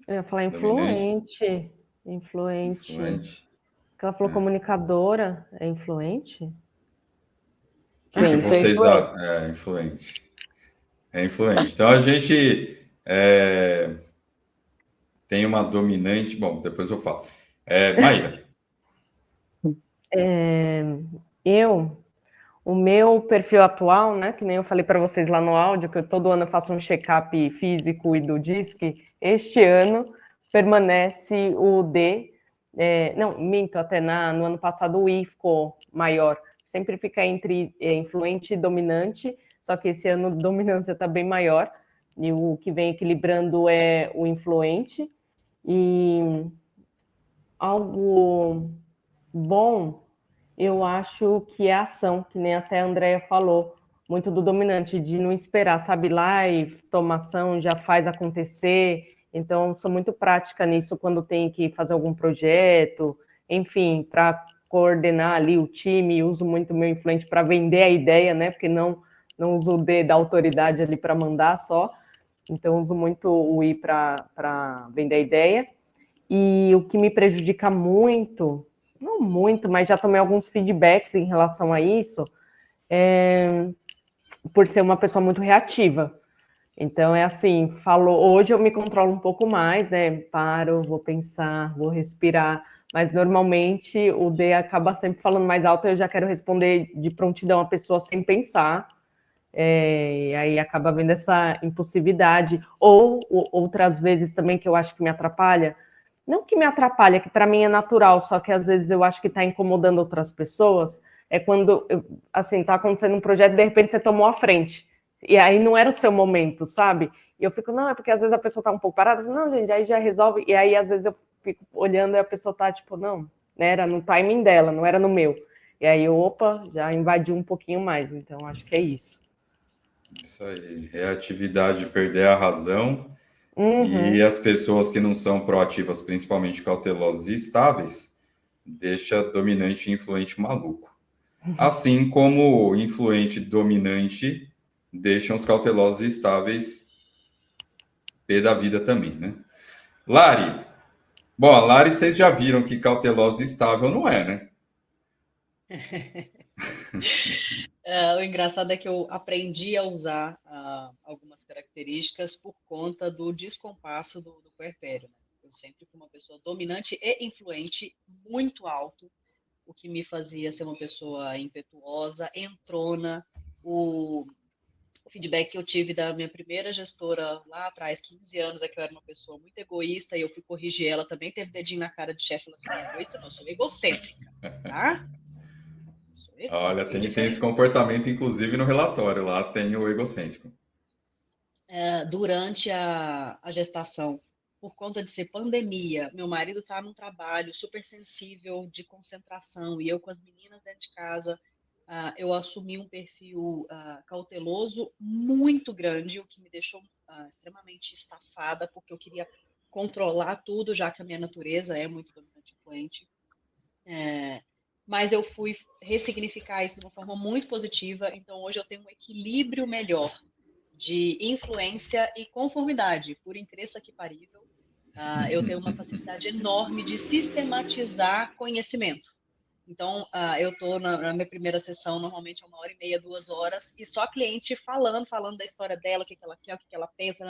Speaker 3: Eu ia falar
Speaker 1: Dominante?
Speaker 3: influente.
Speaker 1: Influente?
Speaker 3: Porque ela falou comunicadora, é influente?
Speaker 1: O que
Speaker 5: Sim, sou
Speaker 1: vocês...
Speaker 5: influente.
Speaker 1: É influente. É influente. Então, a gente tem uma dominante... Bom, depois eu falo. Maíra.
Speaker 3: O meu perfil atual, né, que nem eu falei para vocês lá no áudio, que todo ano eu faço um check-up físico e do DISC, este ano permanece o D, não, minto, até no ano passado o I ficou maior, sempre fica entre influente e dominante, só que esse ano a dominância está bem maior, e o que vem equilibrando é o influente, e algo bom, eu acho que é a ação, que nem até a Andrea falou, muito do dominante, de não esperar, sabe, lá e toma ação, já faz acontecer. Então, sou muito prática nisso quando tem que fazer algum projeto, enfim, para coordenar ali o time, uso muito meu influente para vender a ideia, né, porque não não uso o D da autoridade ali para mandar só. Então, uso muito o I para vender a ideia. E o que me prejudica muito, não muito, mas já tomei alguns feedbacks em relação a isso, por ser uma pessoa muito reativa. Então, é assim, hoje eu me controlo um pouco mais, né? Paro, vou pensar, vou respirar, mas normalmente o D acaba sempre falando mais alto e eu já quero responder de prontidão a pessoa sem pensar. E aí acaba vendo essa impulsividade. Ou outras vezes também que eu acho que me atrapalha, não que me atrapalha, que para mim é natural, só que às vezes eu acho que está incomodando outras pessoas, é quando, assim, tá acontecendo um projeto e de repente você tomou a frente. E aí não era o seu momento, sabe? E eu fico, não, é porque às vezes a pessoa tá um pouco parada, não, gente, aí já resolve. E aí às vezes eu fico olhando e a pessoa tá tipo, não, né, era no timing dela, não era no meu. E aí, opa, já invadiu um pouquinho mais. Então, acho que é isso.
Speaker 1: Isso aí, reatividade, perder a razão.
Speaker 3: Uhum.
Speaker 1: E as pessoas que não são proativas, principalmente cautelosas e estáveis, deixa dominante e influente maluco. Assim como influente e dominante deixam os cautelosos e estáveis pé da vida também, né? Lari. Bom, a Lari, vocês já viram que cautelosa e estável não é, né?
Speaker 2: O engraçado é que eu aprendi a usar algumas características por conta do descompasso do puerpério, né? Eu sempre fui uma pessoa dominante e influente, muito alto, o que me fazia ser uma pessoa impetuosa, entrona. O feedback que eu tive da minha primeira gestora lá atrás, 15 anos, é que eu era uma pessoa muito egoísta e eu fui corrigir ela, também teve dedinho na cara de chefe, falou assim, não, egoísta não, eu sou egocêntrica, tá?
Speaker 1: Olha,
Speaker 2: Bem
Speaker 1: tem esse
Speaker 2: diferente.
Speaker 1: comportamento, inclusive no relatório, lá tem o egocêntrico.
Speaker 2: Durante a gestação, por conta de ser pandemia, meu marido está num trabalho super sensível de concentração e eu com as meninas dentro de casa, eu assumi um perfil cauteloso muito grande, o que me deixou extremamente estafada, porque eu queria controlar tudo, já que a minha natureza é muito dominante e influente. Mas eu fui ressignificar isso de uma forma muito positiva, então hoje eu tenho um equilíbrio melhor de influência e conformidade, por incrível que parível. Eu tenho uma facilidade enorme de sistematizar conhecimento. Então, eu estou na minha primeira sessão, normalmente é 1h30, 2 horas, e só a cliente falando da história dela, o que ela quer, o que ela pensa,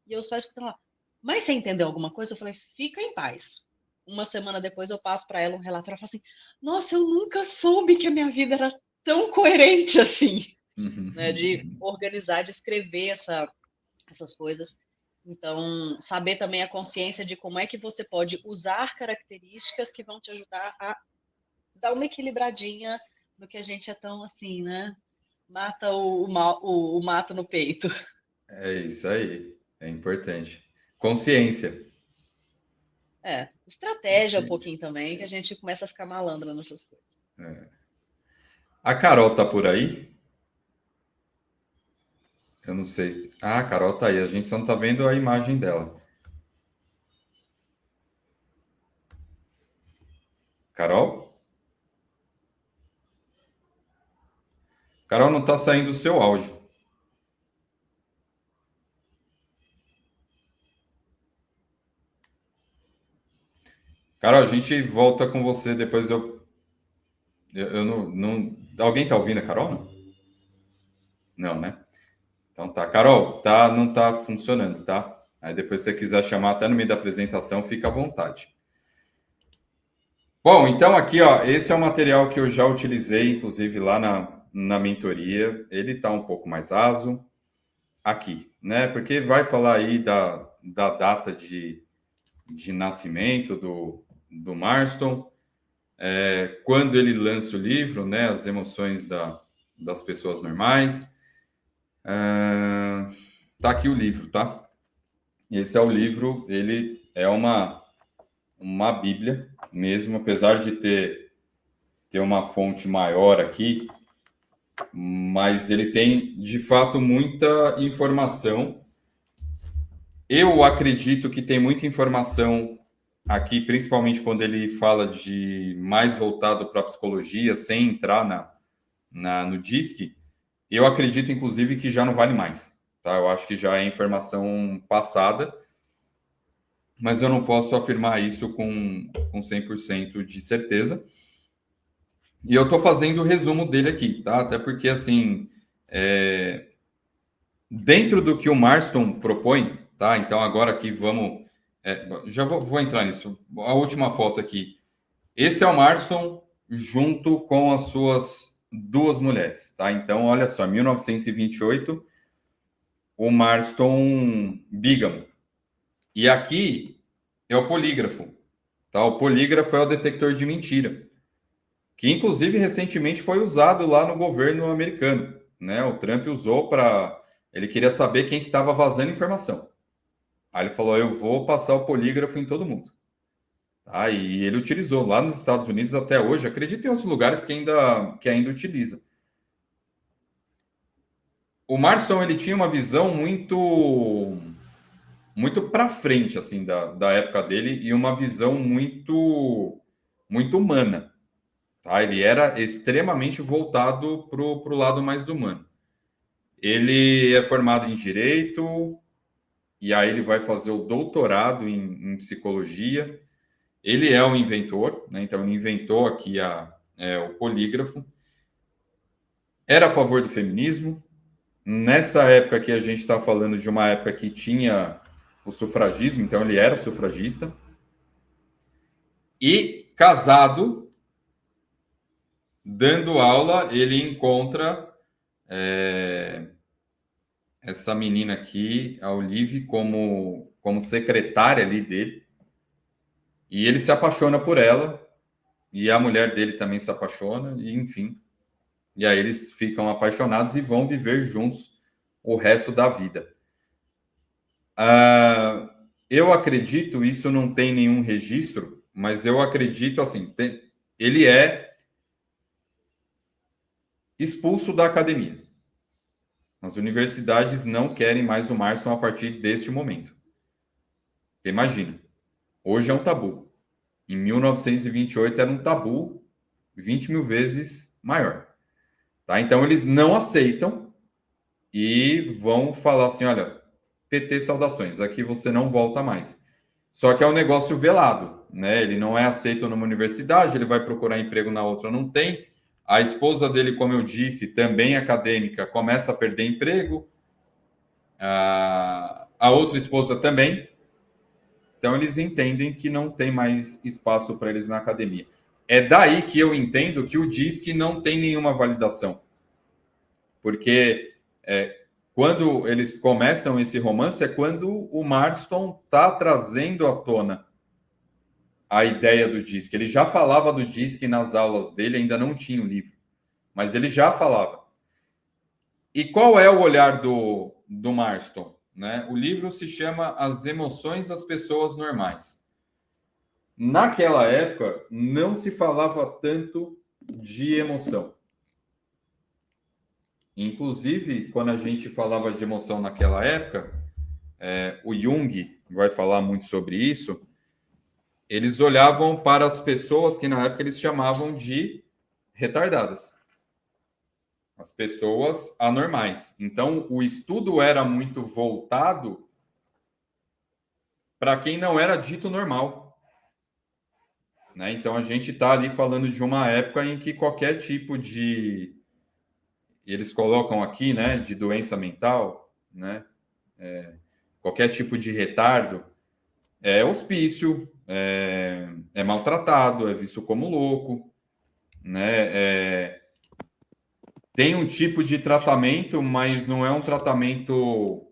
Speaker 2: e eu só escutando lá. Mas você entendeu alguma coisa? Eu falei, fica em paz. Uma semana depois eu passo para ela um relato, ela fala assim, nossa, eu nunca soube que a minha vida era tão coerente assim, né, de organizar, de escrever essas coisas. Então, saber também a consciência de como é que você pode usar características que vão te ajudar a dar uma equilibradinha no que a gente é tão assim, né? Mata o mato no peito.
Speaker 1: É isso aí, é importante. Consciência.
Speaker 2: Estratégia um
Speaker 1: Consciência.
Speaker 2: pouquinho também, que a gente começa a ficar malandro nessas coisas.
Speaker 1: A Carol tá por aí? Eu não sei. Ah, a Carol tá aí. A gente só não tá vendo a imagem dela. Carol? Carol, não tá saindo o seu áudio. Carol, a gente volta com você depois. Eu não. Alguém tá ouvindo a Carol? Não? Não, né? Então tá. Carol, não tá funcionando, tá? Aí depois, se você quiser chamar até no meio da apresentação, fica à vontade. Bom, então aqui, ó, esse é o material que eu já utilizei, inclusive lá na mentoria. Ele está um pouco mais raso aqui, né? Porque vai falar aí da data de nascimento do Marston, quando ele lança o livro, né? As emoções das pessoas normais. Tá aqui o livro, tá? Esse é o livro, ele é uma bíblia mesmo, apesar de ter uma fonte maior aqui, mas ele tem, de fato, muita informação. Eu acredito que tem muita informação aqui, principalmente quando ele fala de mais voltado para a psicologia, sem entrar no DISC, Eu acredito, inclusive, que já não vale mais. Tá? Eu acho que já é informação passada, mas eu não posso afirmar isso com 100% de certeza. E eu estou fazendo o resumo dele aqui, tá? Até porque, assim, dentro do que o Marston propõe, tá? Então, agora aqui vamos... já vou entrar nisso. A última foto aqui. Esse é o Marston junto com as suas 2 mulheres, tá? Então, olha só, 1928, o Marston bígamo. E aqui é o polígrafo, tá? O polígrafo é o detector de mentira, que inclusive recentemente foi usado lá no governo americano, né? O Trump usou para... Ele queria saber quem que estava vazando informação. Aí ele falou, eu vou passar o polígrafo em todo mundo. Tá? E ele utilizou lá nos Estados Unidos até hoje, acredito em outros lugares que ainda utiliza. O Marston, ele tinha uma visão muito para frente assim da época dele e uma visão muito humana, tá? Ele era extremamente voltado para o lado mais humano. Ele é formado em direito e aí ele vai fazer o doutorado em psicologia. Ele é um inventor, né? Então ele inventou aqui o polígrafo. Era a favor do feminismo. Nessa época que a gente está falando de uma época que tinha o sufragismo, então ele era sufragista. E casado, dando aula, ele encontra essa menina aqui, a Olive, como secretária ali dele. E ele se apaixona por ela, e a mulher dele também se apaixona, e enfim. E aí eles ficam apaixonados e vão viver juntos o resto da vida. Eu acredito, isso não tem nenhum registro, mas eu acredito assim, ele é expulso da academia. As universidades não querem mais o Marston a partir deste momento. Imagina, hoje é um tabu. Em 1928 era um tabu 20 mil vezes maior. Tá? Então eles não aceitam e vão falar assim, olha, PT saudações, aqui você não volta mais. Só que é um negócio velado, né? Ele não é aceito numa universidade, ele vai procurar emprego na outra, não tem. A esposa dele, como eu disse, também acadêmica, começa a perder emprego. A outra esposa também. Então, eles entendem que não tem mais espaço para eles na academia. É daí que eu entendo que o DISC não tem nenhuma validação. Porque quando eles começam esse romance é quando o Marston está trazendo à tona a ideia do DISC. Ele já falava do DISC nas aulas dele, ainda não tinha o livro, mas ele já falava. E qual é o olhar do Marston? Né? O livro se chama As Emoções das Pessoas Normais. Naquela época, não se falava tanto de emoção. Inclusive, quando a gente falava de emoção naquela época, o Jung vai falar muito sobre isso, eles olhavam para as pessoas que na época eles chamavam de retardadas. As pessoas anormais. Então, o estudo era muito voltado para quem não era dito normal. Né? Então, a gente está ali falando de uma época em que qualquer tipo de... Eles colocam aqui, né, de doença mental, né? Qualquer tipo de retardo, é hospício, é maltratado, é visto como louco, né? Tem um tipo de tratamento, mas não é um tratamento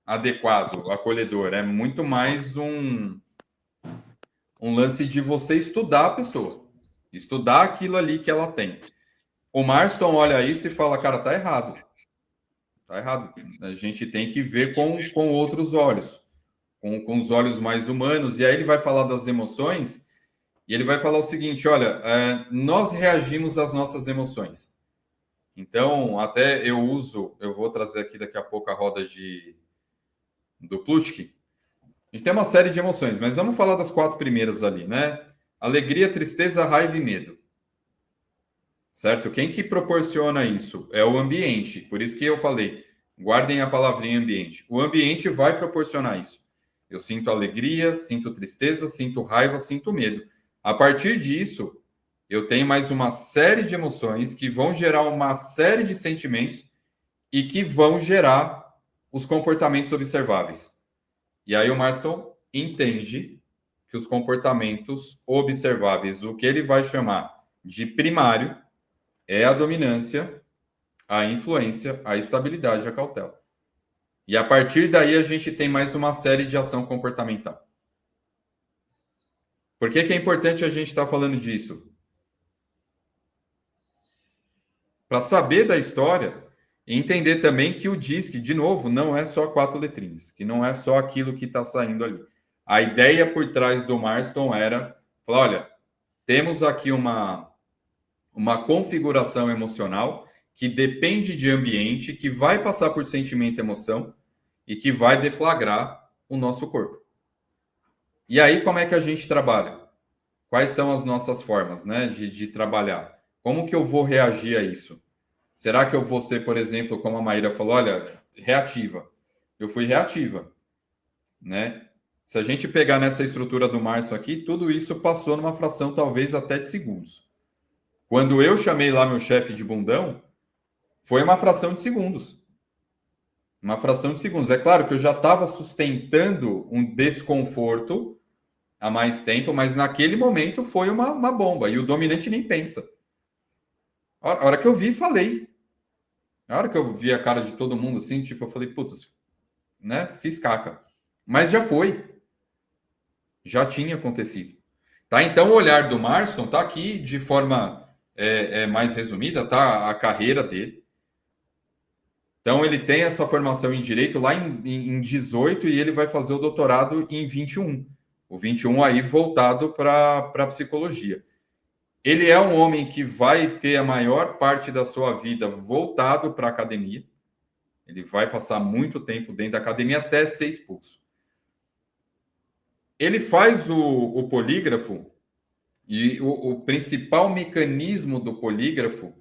Speaker 1: adequado, acolhedor. É muito mais um lance de você estudar a pessoa, estudar aquilo ali que ela tem. O Marston olha isso e fala, cara, tá errado. Tá errado. A gente tem que ver com outros olhos, com os olhos mais humanos. E aí ele vai falar das emoções e ele vai falar o seguinte, olha, nós reagimos às nossas emoções. Então, até eu vou trazer aqui daqui a pouco a roda do Plutchik. A gente tem uma série de emoções, mas vamos falar das 4 primeiras ali, né? Alegria, tristeza, raiva e medo. certo? Quem que proporciona isso? É o ambiente. Por isso que eu falei, guardem a palavrinha ambiente. O ambiente vai proporcionar isso. Eu sinto alegria, sinto tristeza, sinto raiva, sinto medo. A partir disso, eu tenho mais uma série de emoções que vão gerar uma série de sentimentos e que vão gerar os comportamentos observáveis. E aí o Marston entende que os comportamentos observáveis, o que ele vai chamar de primário, é a dominância, a influência, a estabilidade e a cautela. E a partir daí a gente tem mais uma série de ação comportamental. Por que é importante a gente estar falando disso? Para saber da história e entender também que o DISC, de novo, não é só 4 letrinhas, que não é só aquilo que está saindo ali. A ideia por trás do Marston era falar, olha, temos aqui uma configuração emocional que depende de ambiente, que vai passar por sentimento e emoção e que vai deflagrar o nosso corpo. E aí, como é que a gente trabalha? Quais são as nossas formas, né, de trabalhar? Como que eu vou reagir a isso? Será que eu vou ser, por exemplo, como a Maíra falou, olha, reativa? Eu fui reativa, né? Se a gente pegar nessa estrutura do Marston aqui, tudo isso passou numa fração talvez até de segundos. Quando eu chamei lá meu chefe de bundão, foi uma fração de segundos. Uma fração de segundos. É claro que eu já estava sustentando um desconforto há mais tempo, mas naquele momento foi uma bomba. E o dominante nem pensa. A hora que eu vi, falei. A hora que eu vi a cara de todo mundo assim, tipo, eu falei, putz, né? Fiz caca. Mas já foi. Já tinha acontecido. Tá? Então, o olhar do Marston está aqui de forma mais resumida, tá? A carreira dele. Então, ele tem essa formação em Direito lá em 18 e ele vai fazer o doutorado em 21. O 21 aí voltado para a psicologia. Ele é um homem que vai ter a maior parte da sua vida voltado para a academia. Ele vai passar muito tempo dentro da academia até ser expulso. Ele faz o polígrafo e o principal mecanismo do polígrafo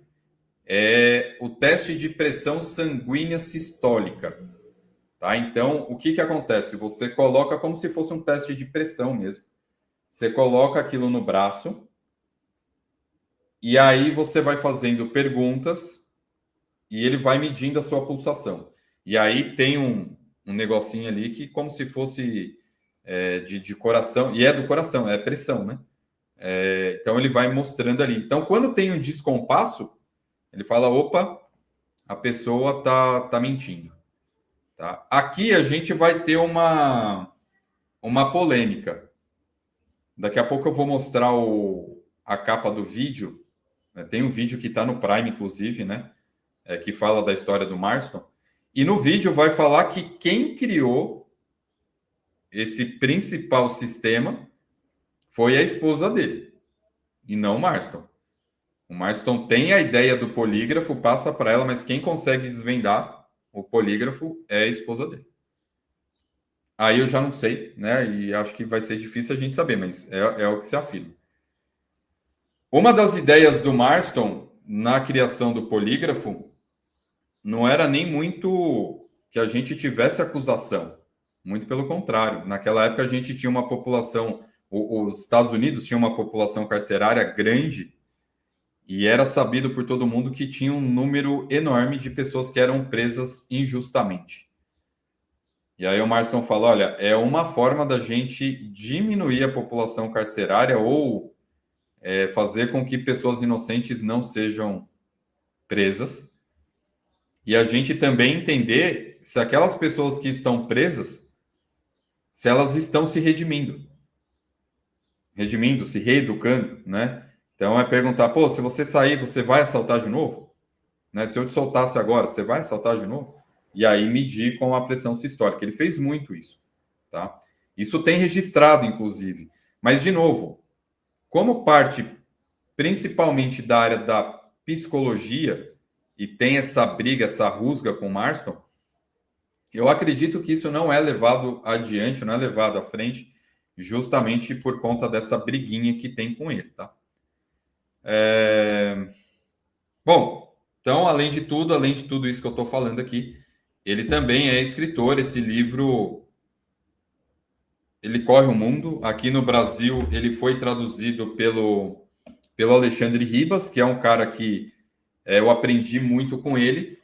Speaker 1: é o teste de pressão sanguínea sistólica. Tá? Então, o que acontece? Você coloca como se fosse um teste de pressão mesmo. Você coloca aquilo no braço e aí você vai fazendo perguntas e ele vai medindo a sua pulsação. E aí tem um negocinho ali que como se fosse de coração, e é do coração, é pressão, né? Então ele vai mostrando ali. Então, quando tem um descompasso, ele fala, opa, a pessoa tá mentindo. Tá? Aqui a gente vai ter uma polêmica. Daqui a pouco eu vou mostrar a capa do vídeo. Tem um vídeo que está no Prime, inclusive, né? Que fala da história do Marston. E no vídeo vai falar que quem criou esse principal sistema foi a esposa dele, e não o Marston. O Marston tem a ideia do polígrafo, passa para ela, mas quem consegue desvendar o polígrafo é a esposa dele. Aí eu já não sei, né? E acho que vai ser difícil a gente saber, mas é o que se afirma. Uma das ideias do Marston na criação do polígrafo não era nem muito que a gente tivesse acusação. Muito pelo contrário. Naquela época a gente tinha uma população, os Estados Unidos tinham uma população carcerária grande e era sabido por todo mundo que tinha um número enorme de pessoas que eram presas injustamente. E aí o Marston fala, olha, é uma forma da gente diminuir a população carcerária ou fazer com que pessoas inocentes não sejam presas. E a gente também entender se aquelas pessoas que estão presas, se elas estão se redimindo, se reeducando, né? Então é perguntar, pô, se você sair, você vai assaltar de novo? Né? Se eu te soltasse agora, você vai assaltar de novo? E aí medir com a pressão sistólica. Ele fez muito isso, tá? Isso tem registrado, inclusive. Mas, de novo, como parte principalmente da área da psicologia, e tem essa briga, essa rusga com o Marston, eu acredito que isso não é levado adiante, não é levado à frente, justamente por conta dessa briguinha que tem com ele, tá? Bom, então, além de tudo isso que eu estou falando aqui, ele também é escritor. Esse livro, ele corre o mundo. Aqui no Brasil, ele foi traduzido pelo Alexandre Ribas, que é um cara que eu aprendi muito com ele.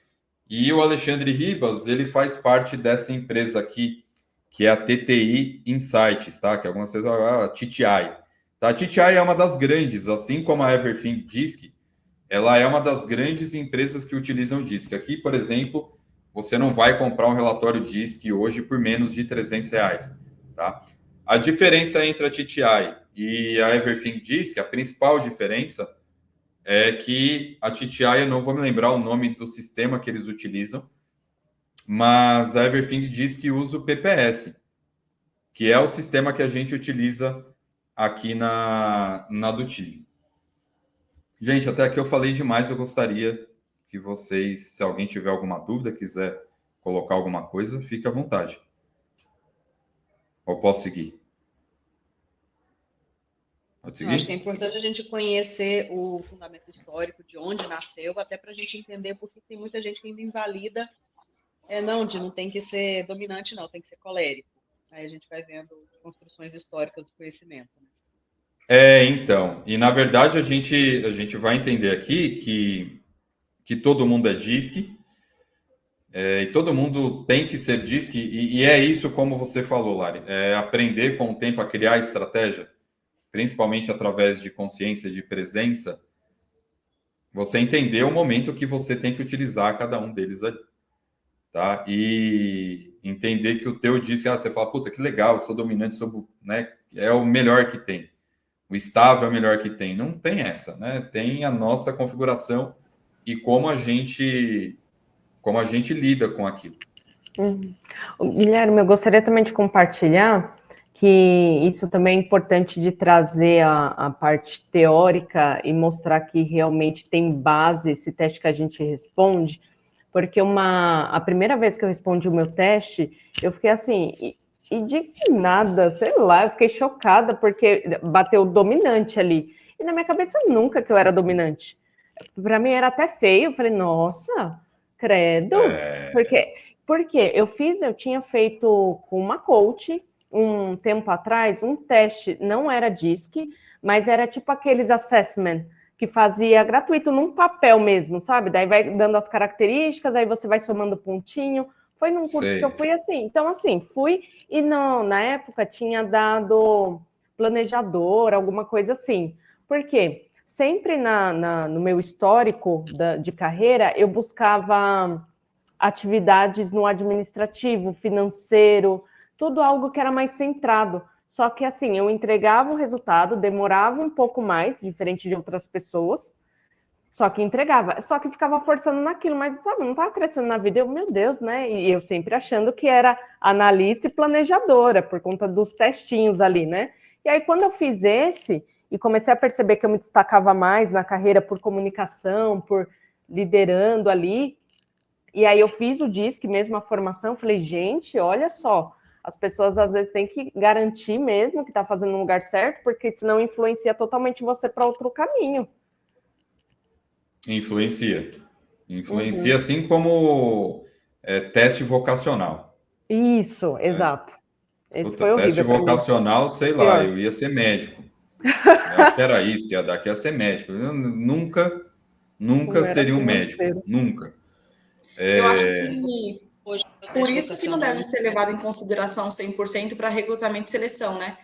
Speaker 1: E o Alexandre Ribas, ele faz parte dessa empresa aqui, que é a TTI Insights, tá? Que algumas vezes a TTI. Tá? A TTI é uma das grandes, assim como a Everthing Disk, ela é uma das grandes empresas que utilizam o DISC. Aqui, por exemplo, você não vai comprar um relatório DISC hoje por menos de R$300, tá? A diferença entre a TTI e a Everthing Disk, a principal diferença é que a TTI, eu não vou me lembrar o nome do sistema que eles utilizam, mas a Everthing diz que usa o PPS, que é o sistema que a gente utiliza aqui na Dutiv. Gente, até aqui eu falei demais, eu gostaria que vocês, se alguém tiver alguma dúvida, quiser colocar alguma coisa, fique à vontade. Ou posso seguir? Pode seguir?
Speaker 2: Acho que é importante a gente conhecer o fundamento histórico, de onde nasceu, até para a gente entender porque tem muita gente que ainda invalida, não tem que ser dominante, não, tem que ser colérico. Aí a gente vai vendo construções históricas do conhecimento. Né?
Speaker 1: Então, e na verdade a gente vai entender aqui que todo mundo é DISC, e todo mundo tem que ser DISC, e é isso como você falou, Lari, aprender com o tempo a criar estratégia, principalmente através de consciência, de presença, você entender o momento que você tem que utilizar cada um deles ali, tá? E entender que o teu DISC, você fala, puta, que legal, eu sou dominante, né, é o melhor que tem. O estável é o melhor que tem. Não tem essa, né? Tem a nossa configuração e como a gente lida com aquilo.
Speaker 3: Guilherme, eu gostaria também de compartilhar que isso também é importante de trazer a parte teórica e mostrar que realmente tem base esse teste que a gente responde, porque a primeira vez que eu respondi o meu teste, eu fiquei assim, indignada, sei lá, eu fiquei chocada, porque bateu dominante ali. E na minha cabeça nunca que eu era dominante. Para mim era até feio, eu falei, nossa, credo, porque eu tinha feito com uma coach, um tempo atrás, um teste, não era DISC, mas era tipo aqueles assessment, que fazia gratuito num papel mesmo, sabe? Daí vai dando as características, aí você vai somando pontinho. Foi num curso que eu fui assim. Então, assim, fui e na época tinha dado planejador, alguma coisa assim. Por quê? Sempre no meu histórico de carreira, eu buscava atividades no administrativo, financeiro, tudo algo que era mais centrado. Só que, assim, eu entregava o resultado, demorava um pouco mais, diferente de outras pessoas, só que entregava. Só que ficava forçando naquilo, mas, sabe, não estava crescendo na vida. Meu Deus, né? E eu sempre achando que era analista e planejadora, por conta dos testinhos ali, né? E aí, quando eu fiz esse, e comecei a perceber que eu me destacava mais na carreira por comunicação, por liderando ali, e aí eu fiz o DISC, mesmo a formação, falei, gente, olha só, as pessoas às vezes têm que garantir mesmo que está fazendo no lugar certo, porque senão influencia totalmente você para outro caminho.
Speaker 1: Influencia, assim como teste vocacional.
Speaker 3: Isso, exato. Esse foi
Speaker 1: teste
Speaker 3: horrível
Speaker 1: vocacional, sei lá, eu ia ser médico. Eu acho que era isso, que ia dar, que ia ser médico. Eu nunca seria um médico, nunca.
Speaker 4: Eu acho que por isso que não deve ser levado em consideração 100% para recrutamento e seleção, né?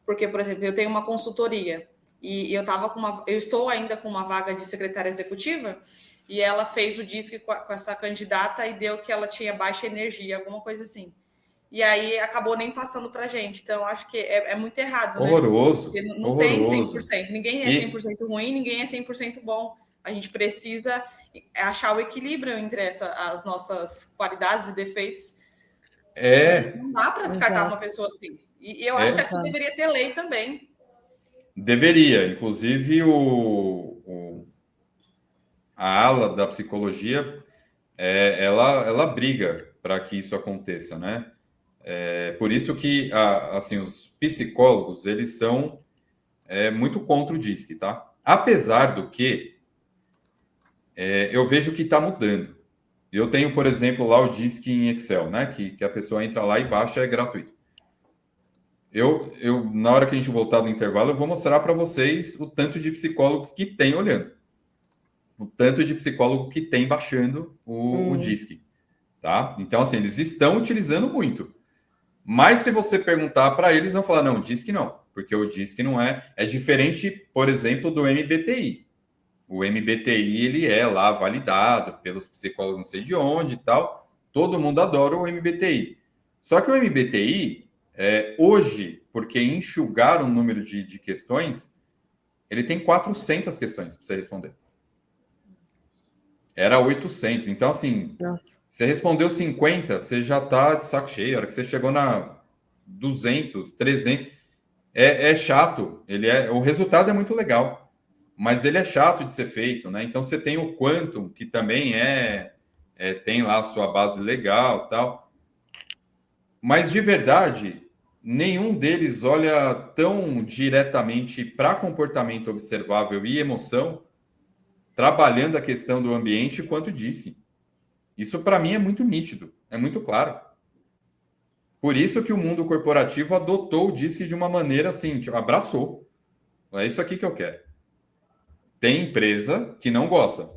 Speaker 4: Porque, por exemplo, eu tenho uma consultoria e eu estou ainda com uma vaga de secretária executiva e ela fez o DISC com essa candidata e deu que ela tinha baixa energia, alguma coisa assim. E aí acabou nem passando para a gente. Então, acho que é muito errado,
Speaker 1: horroroso,
Speaker 4: né? Porque não
Speaker 1: horroroso.
Speaker 4: tem 100%. Ninguém é 100% ruim, ninguém é 100% bom. A gente precisa achar o equilíbrio entre as nossas qualidades e defeitos. Não dá para descartar uma pessoa assim. E eu acho que aqui deveria ter lei também.
Speaker 1: Deveria. Inclusive, a ala da psicologia, ela briga para que isso aconteça, né? Por isso que, assim, os psicólogos, eles são muito contra o DISC, tá? Apesar do que eu vejo que está mudando. Eu tenho, por exemplo, lá o Disc em Excel, né? Que a pessoa entra lá e baixa, é gratuito. Na hora que a gente voltar do intervalo, eu vou mostrar para vocês o tanto de psicólogo que tem olhando. O tanto de psicólogo que tem baixando o Disc. Tá? Então, assim, eles estão utilizando muito. Mas se você perguntar para eles, vão falar, não, Disc não. Porque o Disc não é diferente, por exemplo, do MBTI. O MBTI, ele é lá validado pelos psicólogos não sei de onde e tal. Todo mundo adora o MBTI. Só que o MBTI, hoje, porque enxugaram o número de questões, ele tem 400 questões para você responder. Era 800. Então, assim, você respondeu 50, você já está de saco cheio. A hora que você chegou na 200, 300, é chato. O resultado é muito legal, mas ele é chato de ser feito, né? Então, você tem o Quantum, que também tem lá a sua base legal, tal. Mas, de verdade, nenhum deles olha tão diretamente para comportamento observável e emoção, trabalhando a questão do ambiente, quanto o DISC. Isso, para mim, é muito nítido, é muito claro. Por isso que o mundo corporativo adotou o DISC de uma maneira assim, tipo, abraçou. É isso aqui que eu quero. Tem empresa que não gosta.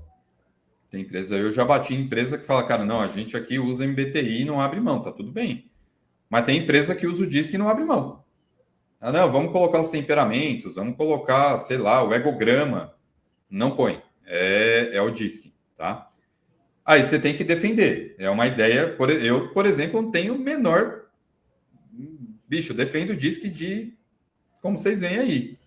Speaker 1: Tem empresa, eu já bati em empresa que fala, cara, não, a gente aqui usa MBTI e não abre mão, tá tudo bem. Mas tem empresa que usa o DISC e não abre mão. Ah, não, vamos colocar os temperamentos, vamos colocar, sei lá, o egograma. Não põe. É o DISC, tá? Aí você tem que defender. É uma ideia. Eu, por exemplo, não tenho o menor. Bicho, defendo o DISC de. Como vocês veem aí.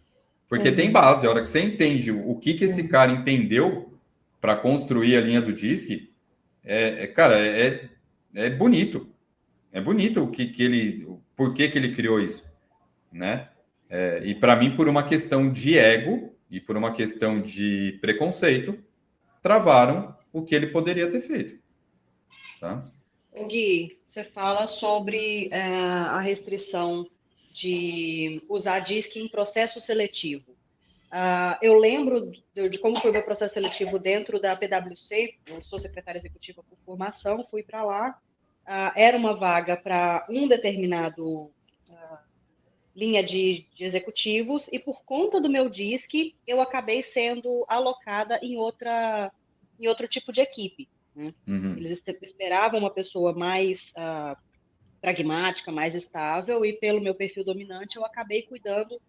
Speaker 1: Porque tem base. A hora que você entende o que esse cara entendeu para construir a linha do DISC, cara, é bonito. É bonito por que ele criou isso, né? E para mim, por uma questão de ego e por uma questão de preconceito, travaram o que ele poderia ter feito. Tá?
Speaker 2: Gui, você fala sobre a restrição de usar DISC em processo seletivo. Eu lembro de como foi o meu processo seletivo dentro da PwC. Eu sou secretária executiva por formação, fui para lá. Era uma vaga para um determinado linha de executivos, e por conta do meu DISC, eu acabei sendo alocada em outro tipo de equipe. Né?
Speaker 1: Uhum.
Speaker 2: Eles esperavam uma pessoa mais pragmática, mais estável, e pelo meu perfil dominante, eu acabei cuidando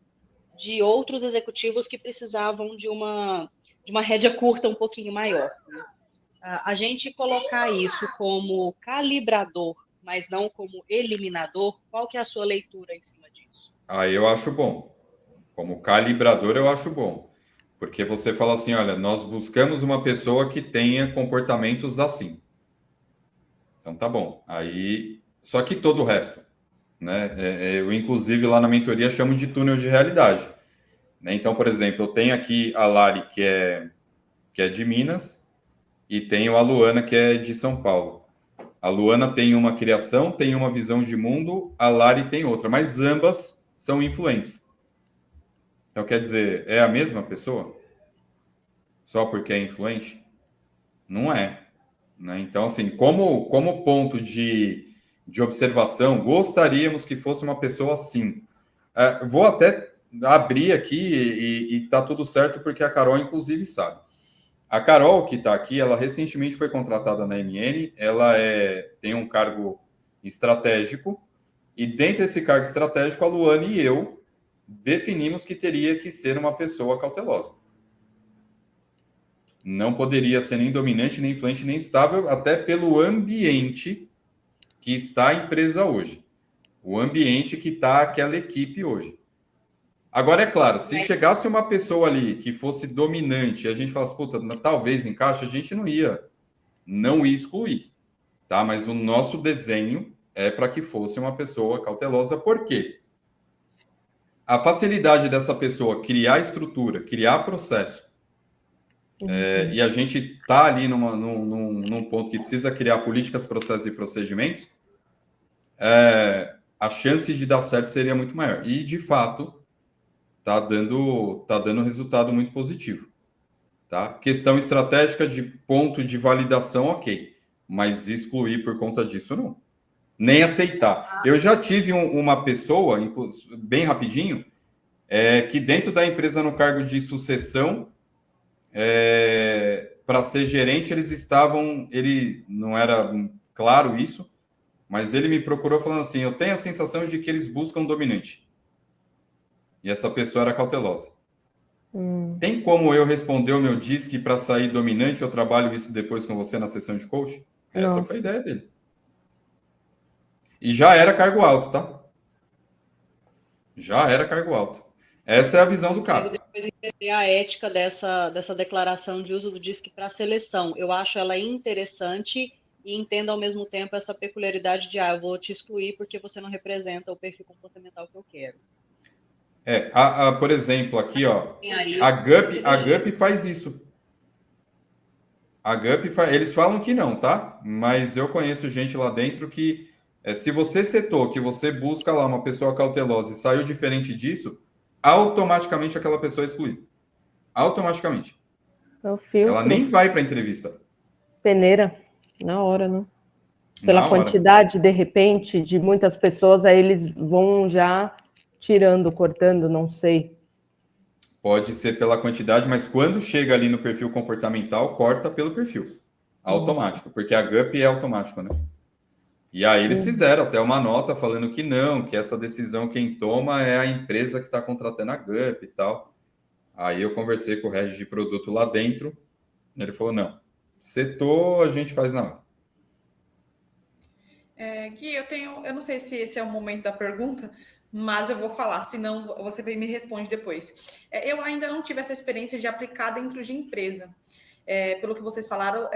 Speaker 2: de outros executivos que precisavam de uma rédea curta um pouquinho maior. Né? A gente colocar isso como calibrador, mas não como eliminador, qual que é a sua leitura em cima disso?
Speaker 1: Aí eu acho bom. Como calibrador, eu acho bom. Porque você fala assim, olha, nós buscamos uma pessoa que tenha comportamentos assim. Então tá bom. Aí, só que todo o resto, né? Eu, inclusive, lá na mentoria chamo de túnel de realidade. Né? Então, por exemplo, eu tenho aqui a Lari, que é de Minas, e tenho a Luana, que é de São Paulo. A Luana tem uma criação, tem uma visão de mundo, a Lari tem outra, mas ambas são influentes. Então, quer dizer, é a mesma pessoa? Só porque é influente? Não é. Né? Então, assim, como ponto de observação, gostaríamos que fosse uma pessoa assim. Vou até abrir aqui e tá tudo certo, porque a Carol, inclusive, sabe. A Carol, que está aqui, ela recentemente foi contratada na MN, ela tem um cargo estratégico, e dentro desse cargo estratégico, a Luana e eu definimos que teria que ser uma pessoa cautelosa. Não poderia ser nem dominante, nem influente, nem estável, até pelo ambiente que está a empresa hoje. O ambiente que está aquela equipe hoje. Agora, é claro, se chegasse uma pessoa ali que fosse dominante e a gente falasse, puta, talvez encaixe, a gente não ia excluir. Tá? Mas o nosso desenho é para que fosse uma pessoa cautelosa. Por quê? A facilidade dessa pessoa criar estrutura, criar processo, e a gente está ali num ponto que precisa criar políticas, processos e procedimentos, a chance de dar certo seria muito maior. E, de fato, tá dando resultado muito positivo. Tá? Questão estratégica de ponto de validação, ok. Mas excluir por conta disso, não. Nem aceitar. Eu já tive uma pessoa, bem rapidinho, que dentro da empresa, no cargo de sucessão, para ser gerente, ele não era claro isso, mas ele me procurou falando assim, eu tenho a sensação de que eles buscam dominante. E essa pessoa era cautelosa. Tem como eu responder o meu DISC para sair dominante? Eu trabalho isso depois com você na sessão de coaching? Essa foi a ideia dele. E já era cargo alto, tá? Já era cargo alto. Essa é a visão do cara.
Speaker 2: Depois entender a ética dessa declaração de uso do DISC para seleção. Eu acho ela interessante e entendo ao mesmo tempo essa peculiaridade de eu vou te excluir porque você não representa o perfil comportamental que eu quero.
Speaker 1: Por exemplo, aqui, ó, a GUP faz isso. A GUP eles falam que não, tá? Mas eu conheço gente lá dentro que, se você setou que você busca lá uma pessoa cautelosa e saiu diferente disso, automaticamente aquela pessoa é excluída. Automaticamente. Ela nem vai para a entrevista.
Speaker 3: Peneira, na hora, né? Pela quantidade, de repente, de muitas pessoas, aí eles vão já tirando, cortando, não sei.
Speaker 1: Pode ser pela quantidade, mas quando chega ali no perfil comportamental, corta pelo perfil. Automático, porque a GUP é automático, né? E aí eles fizeram até uma nota falando que não, que essa decisão quem toma é a empresa que está contratando a GUP e tal. Aí eu conversei com o head de produto lá dentro, ele falou, não, setor a gente faz na hora.
Speaker 4: Gui, eu não sei se esse é o momento da pergunta, mas eu vou falar, senão você me responde depois. Eu ainda não tive essa experiência de aplicar dentro de empresa. Pelo que vocês falaram,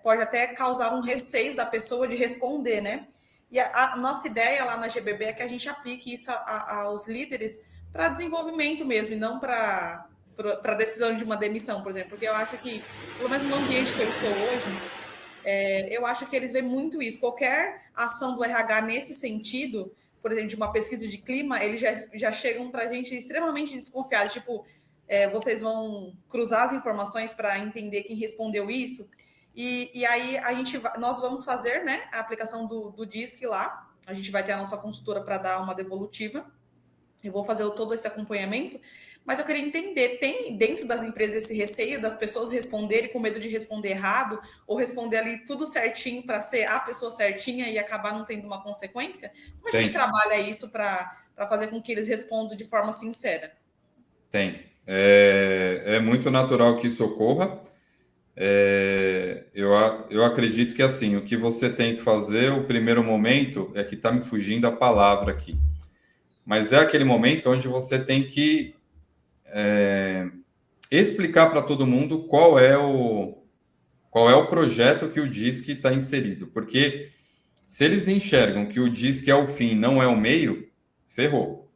Speaker 4: pode até causar um receio da pessoa de responder, né? E a nossa ideia lá na GBB é que a gente aplique isso aos líderes para desenvolvimento mesmo, e não para decisão de uma demissão, por exemplo. Porque eu acho que, pelo menos no ambiente que eu estou hoje, eu acho que eles veem muito isso. Qualquer ação do RH nesse sentido, por exemplo, de uma pesquisa de clima, eles já chegam para a gente extremamente desconfiados. Tipo, vocês vão cruzar as informações para entender quem respondeu isso. E aí nós vamos fazer, né, a aplicação do DISC lá. A gente vai ter a nossa consultora para dar uma devolutiva. Eu vou fazer todo esse acompanhamento. Mas eu queria entender, tem dentro das empresas esse receio das pessoas responderem com medo de responder errado ou responder ali tudo certinho para ser a pessoa certinha e acabar não tendo uma consequência? Como a gente trabalha isso para fazer com que eles respondam de forma sincera?
Speaker 1: Tem. É muito natural que isso ocorra. Eu acredito que, assim, o que você tem que fazer, o primeiro momento, é que está me fugindo a palavra aqui. Mas é aquele momento onde você tem que explicar para todo mundo qual é o projeto que o DISC está inserido. Porque se eles enxergam que o DISC é o fim, não é o meio, ferrou.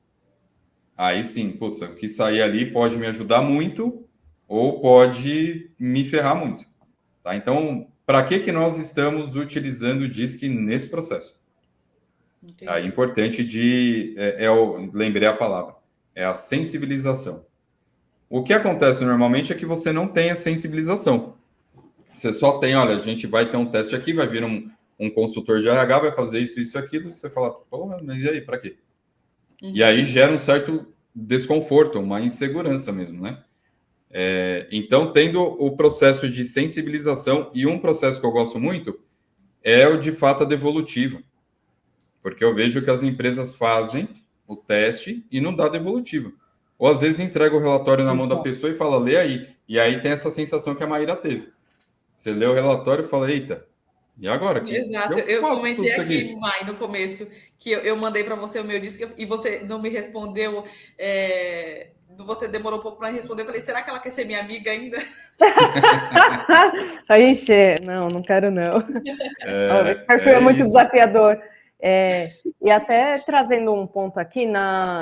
Speaker 1: Aí sim, putz, o que sair ali pode me ajudar muito ou pode me ferrar muito. Tá? Então, para que nós estamos utilizando o DISC nesse processo? É importante lembrei a palavra, é a sensibilização. O que acontece normalmente é que você não tem a sensibilização. Você só tem, olha, a gente vai ter um teste aqui, vai vir um consultor de RH, vai fazer isso, aquilo, e você fala, porra, mas e aí, para quê? E aí gera um certo desconforto, uma insegurança mesmo, né? Então, tendo o processo de sensibilização, e um processo que eu gosto muito é o de fato devolutivo. Porque eu vejo que as empresas fazem o teste e não dá devolutivo. Ou às vezes entrega o relatório na mão da pessoa e fala, lê aí. E aí tem essa sensação que a Maíra teve. Você lê o relatório e fala, eita, e agora?
Speaker 4: Exato, eu comentei aqui, Mai, no começo, que eu mandei para você o meu disco e você não me respondeu, você demorou um pouco para responder, eu falei, será que ela quer ser minha amiga ainda?
Speaker 3: Aí, não quero não. Esse perfil é muito desafiador. E até trazendo um ponto aqui,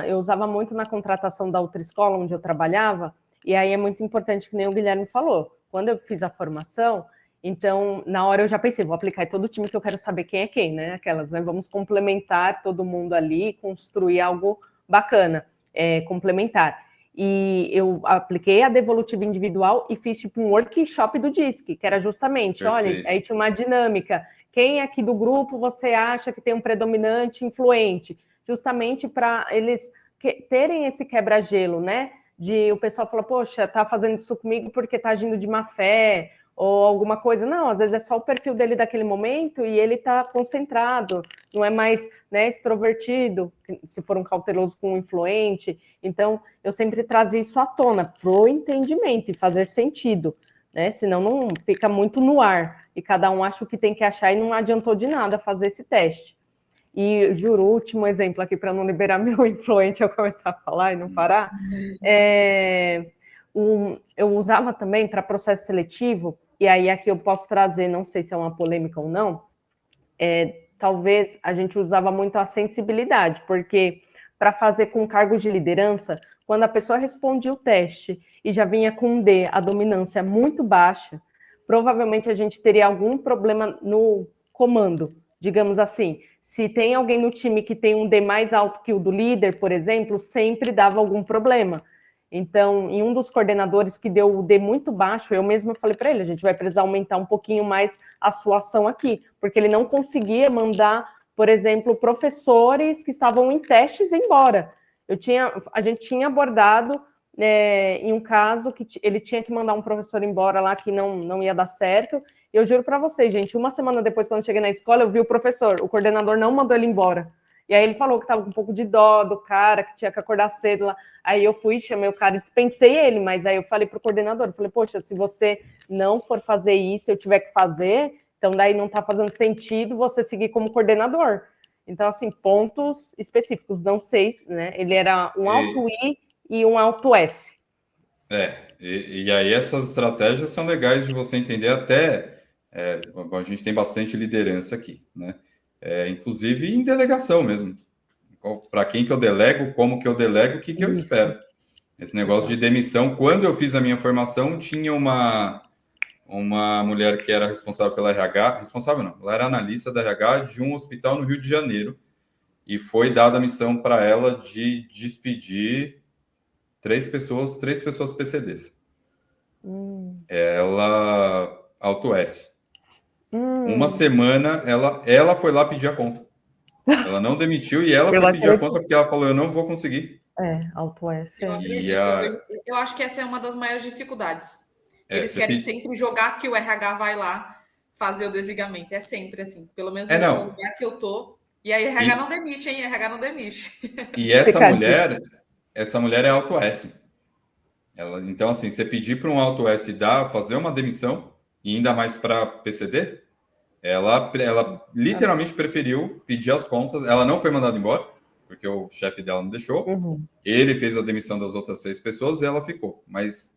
Speaker 3: eu usava muito na contratação da outra escola onde eu trabalhava, e aí é muito importante, que nem o Guilherme falou, quando eu fiz a formação, então, na hora eu já pensei, vou aplicar em todo o time que eu quero saber quem é quem, né? Aquelas, né? Vamos complementar todo mundo ali, construir algo bacana, complementar. E eu apliquei a devolutiva individual e fiz tipo um workshop do DISC, que era justamente, olha, aí tinha uma dinâmica. Quem aqui do grupo você acha que tem um predominante influente? Justamente para eles terem esse quebra-gelo, né? De o pessoal falar, poxa, tá fazendo isso comigo porque tá agindo de má fé, ou alguma coisa. Não, às vezes é só o perfil dele daquele momento e ele tá concentrado, não é mais, né, extrovertido, se for um cauteloso com um influente. Então, eu sempre trazia isso à tona, pro entendimento e fazer sentido, né? Senão não fica muito no ar, e cada um acha o que tem que achar e não adiantou de nada fazer esse teste. E, juro, último exemplo aqui, para não liberar meu influente eu começar a falar e não parar, eu usava também para processo seletivo, e aí aqui eu posso trazer, não sei se é uma polêmica ou não, talvez a gente usava muito a sensibilidade, porque para fazer com cargos de liderança, quando a pessoa respondia o teste e já vinha com um D, a dominância muito baixa, provavelmente a gente teria algum problema no comando, digamos assim. Se tem alguém no time que tem um D mais alto que o do líder, por exemplo, sempre dava algum problema. Então, em um dos coordenadores que deu o D muito baixo, eu mesma falei para ele, a gente vai precisar aumentar um pouquinho mais a sua ação aqui, porque ele não conseguia mandar, por exemplo, professores que estavam em testes embora. A gente tinha abordado em um caso que ele tinha que mandar um professor embora lá que não ia dar certo. E eu juro para vocês, gente, uma semana depois, quando eu cheguei na escola, eu vi o professor, o coordenador não mandou ele embora. E aí ele falou que estava com um pouco de dó do cara, que tinha que acordar cedo lá. Aí eu fui, chamei o cara e dispensei ele, mas aí eu falei para o coordenador, falei, poxa, se você não for fazer isso, eu tiver que fazer, então daí não está fazendo sentido você seguir como coordenador. Então, assim, pontos específicos, não sei, né? Ele era um alto I e um alto S.
Speaker 1: E aí essas estratégias são legais de você entender até... a gente tem bastante liderança aqui, né? Inclusive em delegação mesmo. Para quem que eu delego, como que eu delego, o que eu espero. Esse negócio de demissão, quando eu fiz a minha formação, tinha uma mulher que era responsável pela RH, responsável não, ela era analista da RH de um hospital no Rio de Janeiro, e foi dada a missão para ela de despedir 3 pessoas PCDs. Ela alto S. Uma semana, ela foi lá pedir a conta. Ela não demitiu e ela foi pedir a conta porque ela falou, eu não vou conseguir.
Speaker 3: Alto S.
Speaker 4: Eu acredito. Eu acho que essa é uma das maiores dificuldades. Eles querem sempre jogar que o RH vai lá fazer o desligamento. É sempre assim. Pelo menos no lugar que eu tô. E aí RH não demite, hein? RH não demite.
Speaker 1: E essa mulher é alto S. Então, assim, você pedir para um alto S fazer uma demissão, e ainda mais para PCD, ela literalmente preferiu pedir as contas. Ela não foi mandada embora, porque o chefe dela não deixou. Ele fez a demissão das outras 6 pessoas e ela ficou. Mas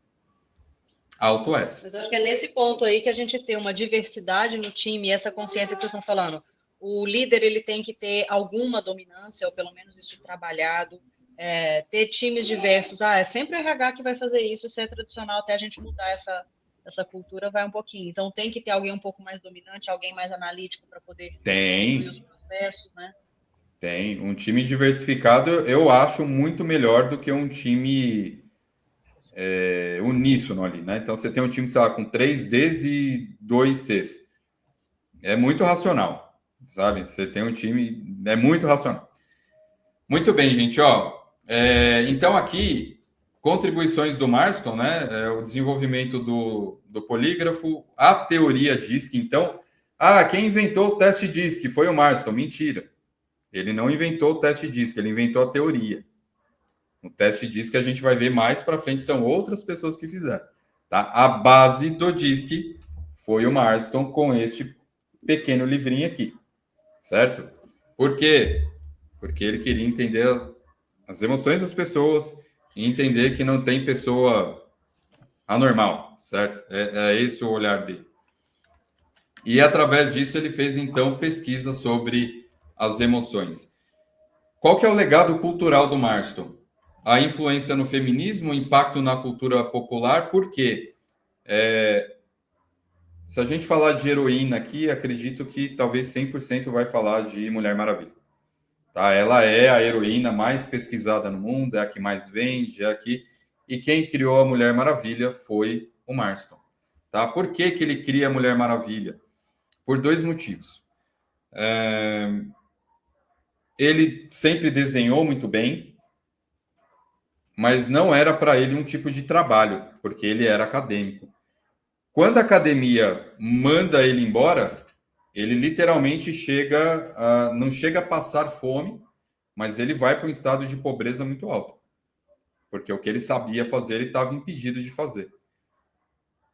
Speaker 1: alto S.
Speaker 2: Mas eu acho que é nesse ponto aí que a gente tem uma diversidade no time e essa consciência que vocês estão falando. O líder ele tem que ter alguma dominância, ou pelo menos isso trabalhado. Ter times diversos. É sempre o RH que vai fazer isso, isso é tradicional, até a gente mudar essa cultura vai um pouquinho. Então, tem que ter alguém um pouco mais dominante, alguém mais analítico para poder construir os processos, né?
Speaker 1: Tem. Um time diversificado, eu acho muito melhor do que um time uníssono ali, né? Então, você tem um time, sei lá, com 3 Ds e 2 Cs. É muito racional, sabe? Você tem um time... É muito racional. Muito bem, gente. Então, aqui... Contribuições do Marston, né? O desenvolvimento do polígrafo, a teoria DISC. Então, quem inventou o teste DISC foi o Marston. Mentira. Ele não inventou o teste DISC, ele inventou a teoria. O teste DISC que a gente vai ver mais para frente são outras pessoas que fizeram. Tá? A base do DISC foi o Marston com este pequeno livrinho aqui. Certo? Por quê? Porque ele queria entender as emoções das pessoas e entender que não tem pessoa anormal, certo? É esse o olhar dele. E através disso ele fez, então, pesquisa sobre as emoções. Qual que é o legado cultural do Marston? A influência no feminismo, o impacto na cultura popular, por quê? Se a gente falar de heroína aqui, acredito que talvez 100% vai falar de Mulher Maravilha. Tá? Ela é a heroína mais pesquisada no mundo, é a que mais vende, é a que... e quem criou a Mulher Maravilha foi o Marston. Tá? Por que ele cria a Mulher Maravilha? Por 2 motivos. Ele sempre desenhou muito bem, mas não era para ele um tipo de trabalho, porque ele era acadêmico. Quando a academia manda ele embora, ele literalmente não chega a passar fome, mas ele vai para um estado de pobreza muito alto. Porque o que ele sabia fazer, ele estava impedido de fazer.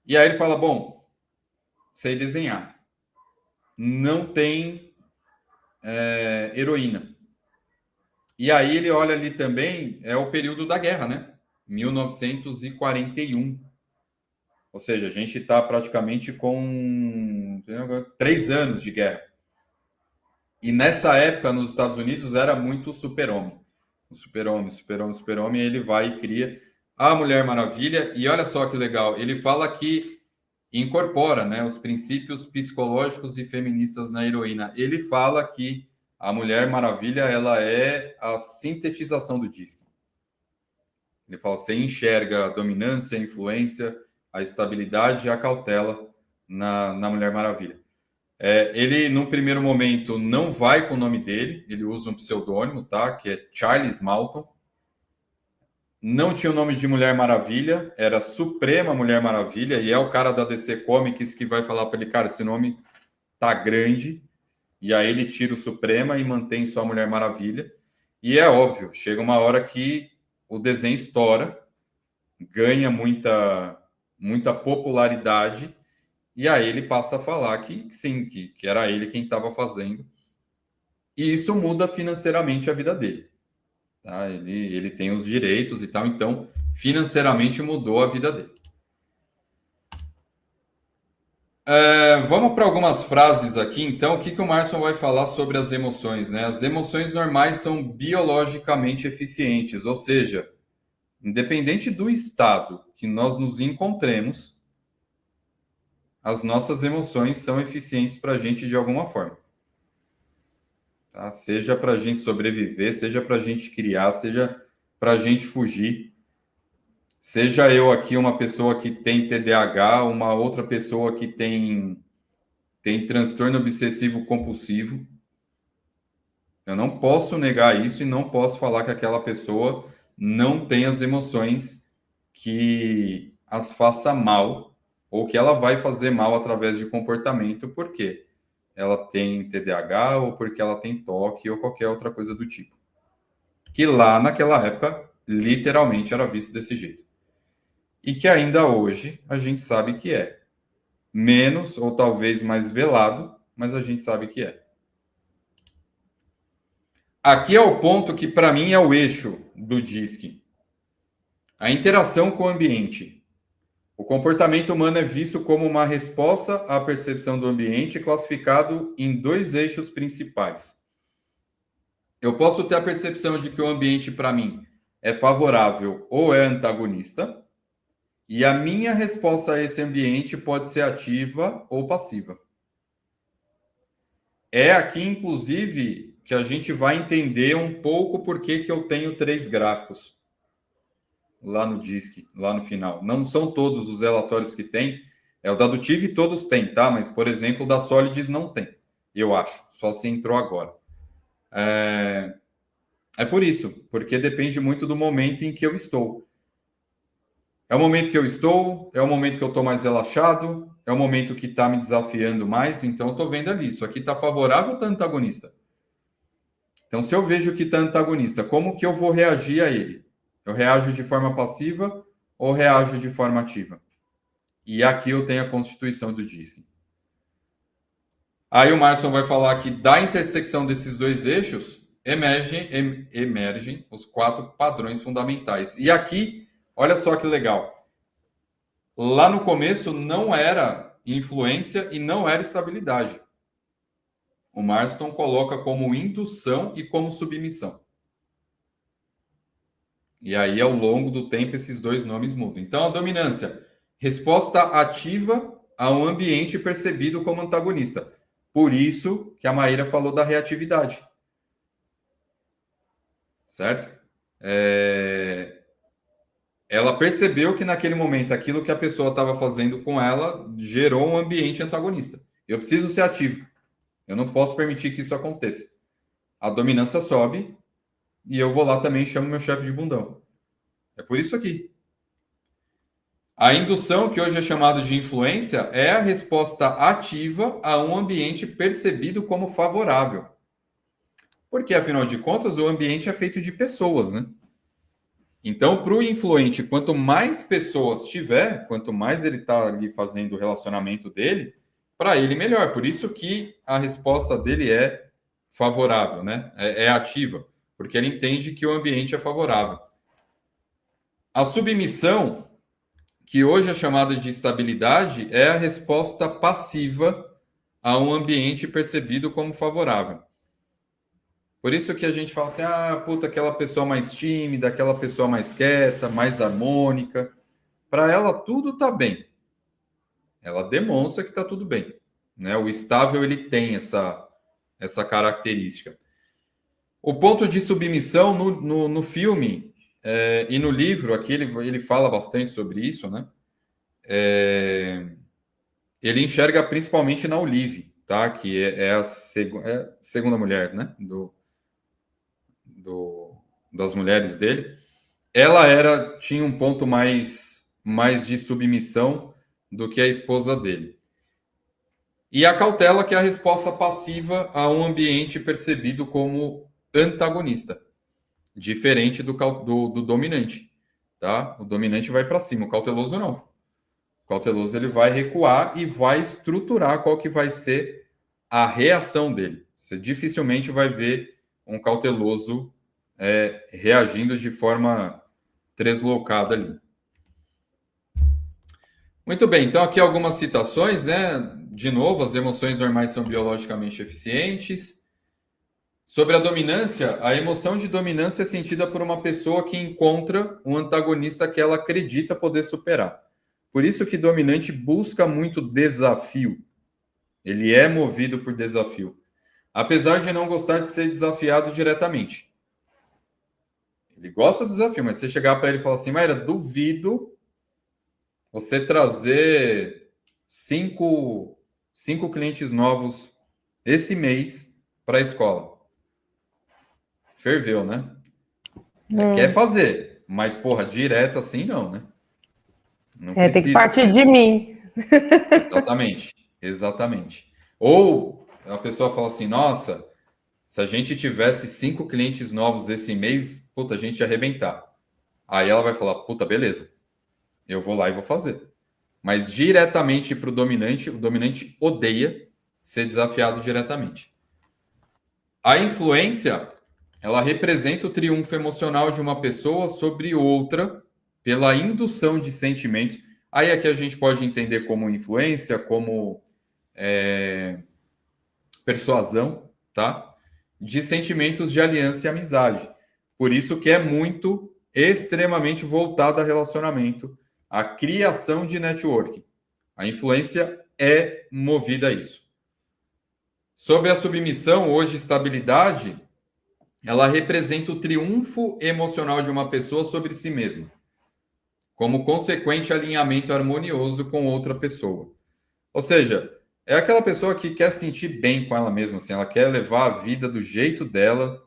Speaker 1: E aí ele fala, bom, sei desenhar. Não tem heroína. E aí ele olha ali também, é o período da guerra, né? 1941. Ou seja, a gente está praticamente com 3 anos de guerra. E nessa época, nos Estados Unidos, era muito o super-homem. O super-homem, super-homem, super-homem. Ele vai e cria a Mulher Maravilha. E olha só que legal, ele fala que incorpora, né, os princípios psicológicos e feministas na heroína. Ele fala que a Mulher Maravilha ela é a sintetização do Disque. Ele fala, você enxerga a dominância, a influência, a estabilidade e a cautela na Mulher Maravilha. Ele, num primeiro momento, não vai com o nome dele, ele usa um pseudônimo, tá? Que é Charles Malton. Não tinha o nome de Mulher Maravilha, era Suprema Mulher Maravilha, e é o cara da DC Comics que vai falar para ele, cara, esse nome tá grande, e aí ele tira o Suprema e mantém só a Mulher Maravilha. E é óbvio, chega uma hora que o desenho estoura, ganha muita popularidade, e aí ele passa a falar que sim, que era ele quem estava fazendo. E isso muda financeiramente a vida dele. Tá? Ele tem os direitos e tal, então financeiramente mudou a vida dele. Vamos para algumas frases aqui, então. O que o Marston vai falar sobre as emoções, né? As emoções normais são biologicamente eficientes, ou seja, independente do estado que nós nos encontremos, as nossas emoções são eficientes para a gente de alguma forma. Tá? Seja para a gente sobreviver, seja para a gente criar, seja para a gente fugir. Seja eu aqui uma pessoa que tem TDAH, uma outra pessoa que tem transtorno obsessivo compulsivo. Eu não posso negar isso e não posso falar que aquela pessoa não tem as emoções que as faça mal ou que ela vai fazer mal através de comportamento, porque ela tem TDAH ou porque ela tem TOC ou qualquer outra coisa do tipo. Que lá naquela época, literalmente, era visto desse jeito. E que ainda hoje a gente sabe que é. Menos ou talvez mais velado, mas a gente sabe que é. Aqui é o ponto que para mim é o eixo do DISC. A interação com o ambiente. O comportamento humano é visto como uma resposta à percepção do ambiente, classificado em 2 eixos principais. Eu posso ter a percepção de que o ambiente para mim é favorável ou é antagonista, e a minha resposta a esse ambiente pode ser ativa ou passiva. É aqui, inclusive, que a gente vai entender um pouco por que eu tenho 3 gráficos lá no DISC, lá no final. Não são todos os relatórios que tem. O da Dutiv todos têm, tá? Mas, por exemplo, o da Solids não tem, eu acho. Só se entrou agora. É por isso, porque depende muito do momento em que eu estou. É o momento que eu estou, é o momento que eu estou mais relaxado, é o momento que está me desafiando mais, então eu estou vendo ali, isso aqui está favorável ou está antagonista? Então, se eu vejo que está antagonista, como que eu vou reagir a ele? Eu reajo de forma passiva ou reajo de forma ativa? E aqui eu tenho a constituição do DISC. Aí o Marston vai falar que da intersecção desses 2 eixos emergem os 4 padrões fundamentais. E aqui, olha só que legal. Lá no começo não era influência e não era estabilidade. O Marston coloca como indução e como submissão. E aí, ao longo do tempo, esses 2 nomes mudam. Então, a dominância, resposta ativa a um ambiente percebido como antagonista. Por isso que a Maíra falou da reatividade. Certo? ela percebeu que naquele momento aquilo que a pessoa estava fazendo com ela gerou um ambiente antagonista. Eu preciso ser ativo. Eu não posso permitir que isso aconteça. A dominância sobe e eu vou lá também e chamo meu chefe de bundão. É por isso aqui. A indução, que hoje é chamada de influência, é a resposta ativa a um ambiente percebido como favorável. Porque, afinal de contas, o ambiente é feito de pessoas, né? Então, para o influente, quanto mais pessoas tiver, quanto mais ele está ali fazendo o relacionamento dele, para ele melhor. Por isso que a resposta dele é favorável, né? É ativa, porque ele entende que o ambiente é favorável. A submissão, que hoje é chamada de estabilidade, é a resposta passiva a um ambiente percebido como favorável. Por isso que a gente fala assim, puta, aquela pessoa mais tímida, aquela pessoa mais quieta, mais harmônica. Para ela, tudo tá bem. Ela demonstra que tá tudo bem. Né? O estável, ele tem essa característica. O ponto de submissão no filme e no livro, aqui ele fala bastante sobre isso, né? Ele enxerga principalmente na Olive, tá? Que é a segunda mulher, né? Das mulheres dele. Ela tinha um ponto mais de submissão do que a esposa dele. E a cautela, que é a resposta passiva a um ambiente percebido como antagonista, diferente do dominante, tá? O dominante vai para cima, o cauteloso não. O cauteloso ele vai recuar e vai estruturar qual que vai ser a reação dele. Você dificilmente vai ver um cauteloso reagindo de forma deslocada ali. Muito bem, então aqui algumas citações, né? De novo, as emoções normais são biologicamente eficientes. Sobre a dominância, a emoção de dominância é sentida por uma pessoa que encontra um antagonista que ela acredita poder superar. Por isso que dominante busca muito desafio. Ele é movido por desafio. Apesar de não gostar de ser desafiado diretamente. Ele gosta do desafio, mas você chegar para ele e falar assim, Mayra, duvido você trazer cinco clientes novos esse mês para a escola. Ferveu, né? Quer fazer, mas, porra, direto assim não, né? Não
Speaker 3: tem que partir de mim.
Speaker 1: Exatamente. Ou a pessoa fala assim, nossa, se a gente tivesse 5 clientes novos esse mês, puta, a gente ia arrebentar. Aí ela vai falar, puta, beleza, eu vou lá e vou fazer. Mas diretamente para o dominante odeia ser desafiado diretamente. A influência, ela representa o triunfo emocional de uma pessoa sobre outra pela indução de sentimentos. Aí aqui a gente pode entender como influência, como persuasão, tá? De sentimentos de aliança e amizade. Por isso que é extremamente voltado a relacionamento, a criação de networking. A influência é movida a isso. Sobre a submissão, hoje, estabilidade, ela representa o triunfo emocional de uma pessoa sobre si mesma, como consequente alinhamento harmonioso com outra pessoa. Ou seja, é aquela pessoa que quer sentir bem com ela mesma, assim, ela quer levar a vida do jeito dela,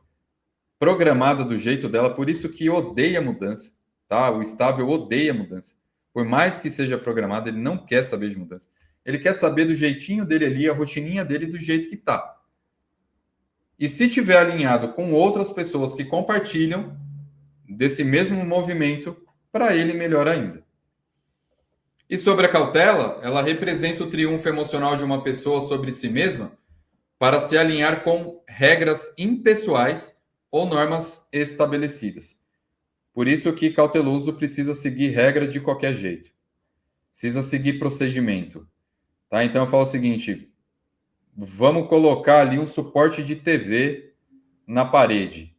Speaker 1: programada do jeito dela, por isso que odeia mudança, tá? O estável odeia mudança. Por mais que seja programado, ele não quer saber de mudança. Ele quer saber do jeitinho dele ali, a rotininha dele do jeito que tá. E se tiver alinhado com outras pessoas que compartilham desse mesmo movimento, para ele melhor ainda. E sobre a cautela, ela representa o triunfo emocional de uma pessoa sobre si mesma para se alinhar com regras impessoais ou normas estabelecidas. Por isso que cauteloso precisa seguir regra de qualquer jeito. Precisa seguir procedimento. Tá? Então eu falo o seguinte, vamos colocar ali um suporte de TV na parede.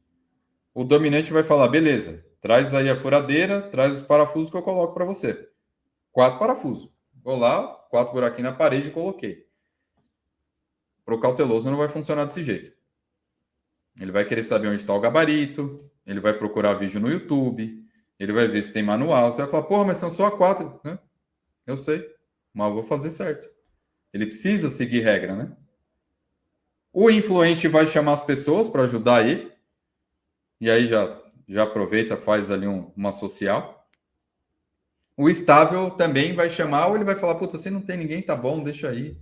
Speaker 1: O dominante vai falar, beleza, traz aí a furadeira, traz os parafusos que eu coloco para você. 4 parafusos. Vou lá, 4 buraquinhos na parede e coloquei. Para o cauteloso não vai funcionar desse jeito. Ele vai querer saber onde está o gabarito, ele vai procurar vídeo no YouTube, Ele vai ver se tem manual. Você vai falar, porra, mas são só 4, né? Eu sei, mas eu vou fazer certo. Ele precisa seguir regra, né? O influente vai chamar as pessoas para ajudar ele. E aí já aproveita, faz ali uma social. O estável também vai chamar, ou ele vai falar, puta, se não tem ninguém, tá bom, deixa aí.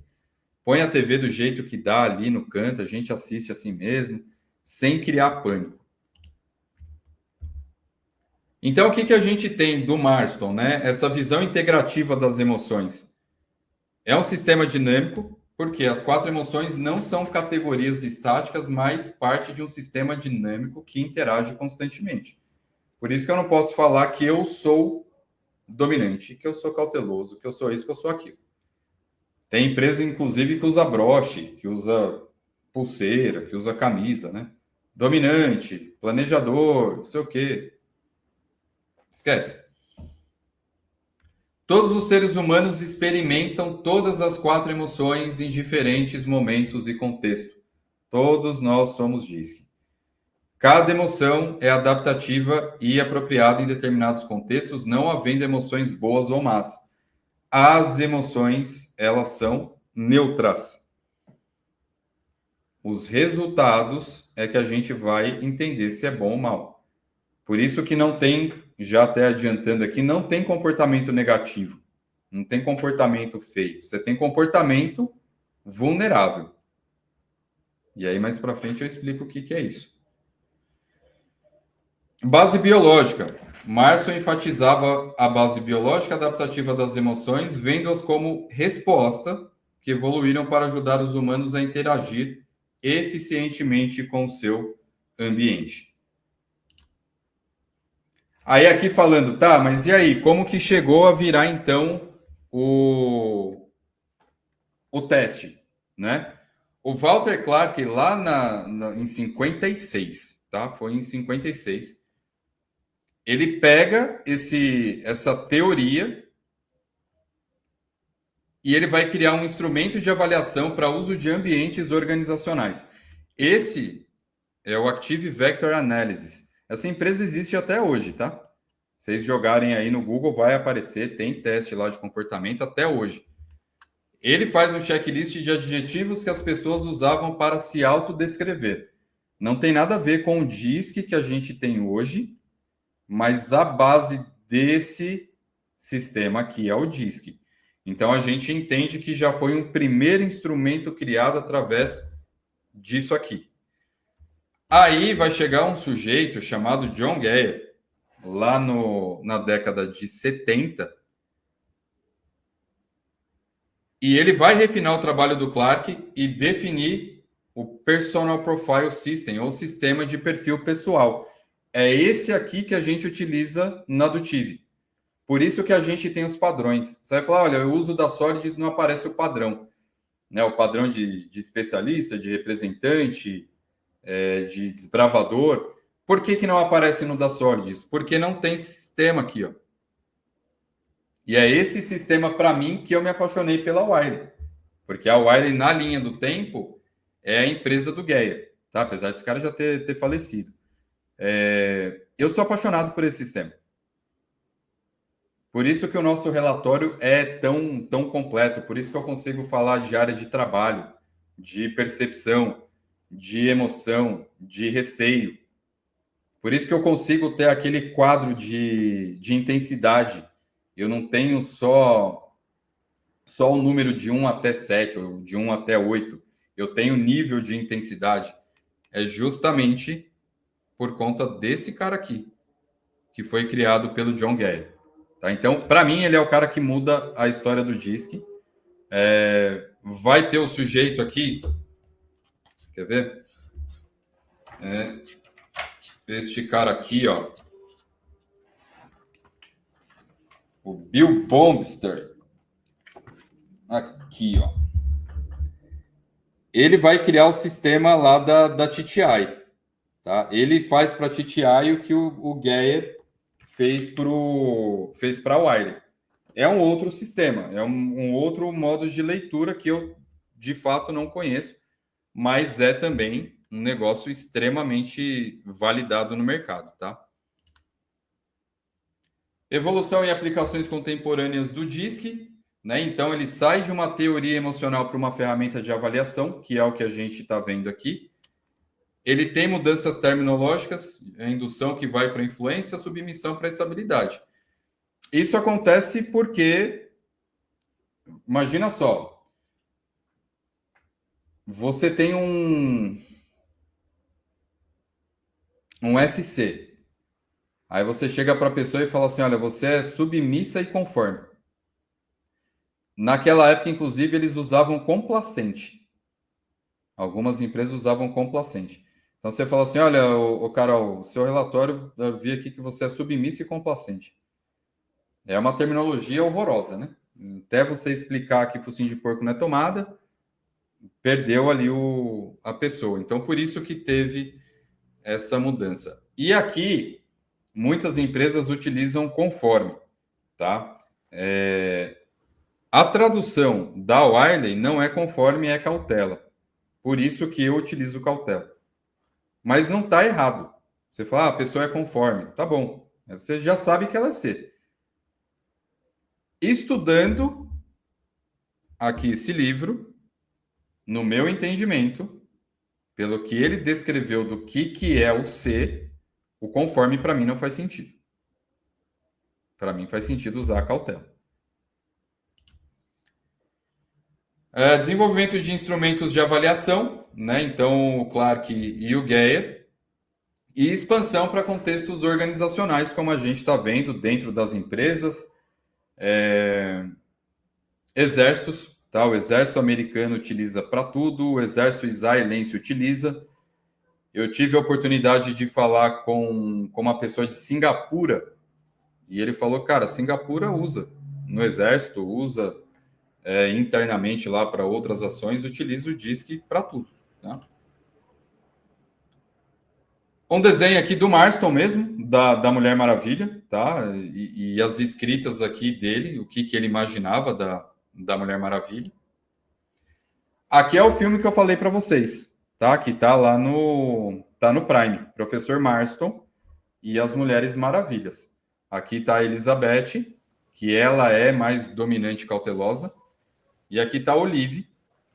Speaker 1: Põe a TV do jeito que dá ali no canto, a gente assiste assim mesmo, sem criar pânico. Então, o que a gente tem do Marston, né? Essa visão integrativa das emoções. É um sistema dinâmico, porque as 4 emoções não são categorias estáticas, mas parte de um sistema dinâmico que interage constantemente. Por isso que eu não posso falar que eu sou dominante, que eu sou cauteloso, que eu sou isso, que eu sou aquilo. Tem empresa, inclusive, que usa broche, que usa pulseira, que usa camisa, né? Dominante, planejador, não sei o quê. Esquece. Todos os seres humanos experimentam todas as 4 emoções em diferentes momentos e contexto. Todos nós somos DISC. Cada emoção é adaptativa e apropriada em determinados contextos, não havendo emoções boas ou más. As emoções, elas são neutras. Os resultados é que a gente vai entender se é bom ou mal. Por isso que não tem, já até adiantando aqui, não tem comportamento negativo. Não tem comportamento feio. Você tem comportamento vulnerável. E aí, mais para frente, eu explico o que é isso. Base biológica. Marston enfatizava a base biológica adaptativa das emoções, vendo-as como resposta que evoluíram para ajudar os humanos a interagir eficientemente com o seu ambiente. Aí aqui falando, tá, mas e aí, como que chegou a virar então o teste, né? O Walter Clark lá em 56, tá? Foi em 56. Ele pega essa teoria e ele vai criar um instrumento de avaliação para uso de ambientes organizacionais. Esse é o Active Vector Analysis. Essa empresa existe até hoje, tá? Vocês jogarem aí no Google, vai aparecer, tem teste lá de comportamento até hoje. Ele faz um checklist de adjetivos que as pessoas usavam para se autodescrever. Não tem nada a ver com o DISC que a gente tem hoje, mas a base desse sistema aqui é o DISC. Então, a gente entende que já foi um primeiro instrumento criado através disso aqui. Aí vai chegar um sujeito chamado John Geier, lá na década de 70, e ele vai refinar o trabalho do Clark e definir o Personal Profile System, ou sistema de perfil pessoal. É esse aqui que a gente utiliza na Dutive. Por isso que a gente tem os padrões. Você vai falar, olha, eu uso da Solids, não aparece o padrão. Né? O padrão de especialista, de representante, de desbravador. Por que não aparece no da Solids? Porque não tem esse sistema aqui, ó. E é esse sistema, para mim, que eu me apaixonei pela Wiley. Porque a Wiley, na linha do tempo, é a empresa do Geier. Tá? Apesar desse cara já ter falecido. Eu sou apaixonado por esse sistema. Por isso que o nosso relatório é tão completo. Por isso que eu consigo falar de área de trabalho, de percepção, de emoção, de receio. Por isso que eu consigo ter aquele quadro de intensidade. Eu não tenho só o número de 1 até 7, ou de 1 até 8. Eu tenho nível de intensidade. É justamente por conta desse cara aqui, que foi criado pelo John Geier. Tá? Então, para mim, ele é o cara que muda a história do DISC. Vai ter o sujeito aqui. Quer ver? Este cara aqui, ó. O Bill Bombster. Aqui, ó. Ele vai criar o sistema lá da TTI. Tá? Ele faz para a TTI o que o Geier fez para a Wiley. É um outro sistema, é um outro modo de leitura que eu, de fato, não conheço, mas é também um negócio extremamente validado no mercado, tá? Evolução em aplicações contemporâneas do DISC, né? Então, ele sai de uma teoria emocional para uma ferramenta de avaliação, que é o que a gente está vendo aqui. Ele tem mudanças terminológicas, a indução que vai para a influência, a submissão para a estabilidade. Isso acontece porque, imagina só, você tem um SC. Aí você chega para a pessoa e fala assim, olha, você é submissa e conforme. Naquela época, inclusive, eles usavam complacente. Algumas empresas usavam complacente. Então você fala assim, olha, o Carol, seu relatório, eu vi aqui que você é submissa e complacente. É uma terminologia horrorosa, né? Até você explicar que focinho de porco não é tomada, perdeu ali a pessoa. Então, por isso que teve essa mudança. E aqui, muitas empresas utilizam conforme, tá? A tradução da Wiley não é conforme, é cautela. Por isso que eu utilizo cautela. Mas não está errado. Você fala, a pessoa é conforme. Tá bom. Você já sabe que ela é C. Estudando aqui esse livro, no meu entendimento, pelo que ele descreveu do que é o C, o conforme para mim não faz sentido. Para mim faz sentido usar a cautela. Desenvolvimento de instrumentos de avaliação, né? Então, o Clark e o Geyer. E expansão para contextos organizacionais, como a gente está vendo dentro das empresas. Exércitos, tá? O exército americano utiliza para tudo, o exército israelense utiliza. Eu tive a oportunidade de falar com uma pessoa de Singapura, e ele falou, cara, Singapura usa no exército, usa internamente lá para outras ações, utiliza o DISC para tudo. Tá? Um desenho aqui do Marston mesmo, da Mulher Maravilha, tá? E as escritas aqui dele, o que ele imaginava da Mulher Maravilha. Aqui é o filme que eu falei para vocês, tá? Que tá lá no Prime, Professor Marston e as Mulheres Maravilhas. Aqui tá a Elizabeth, que ela é mais dominante e cautelosa, e aqui tá a Olive,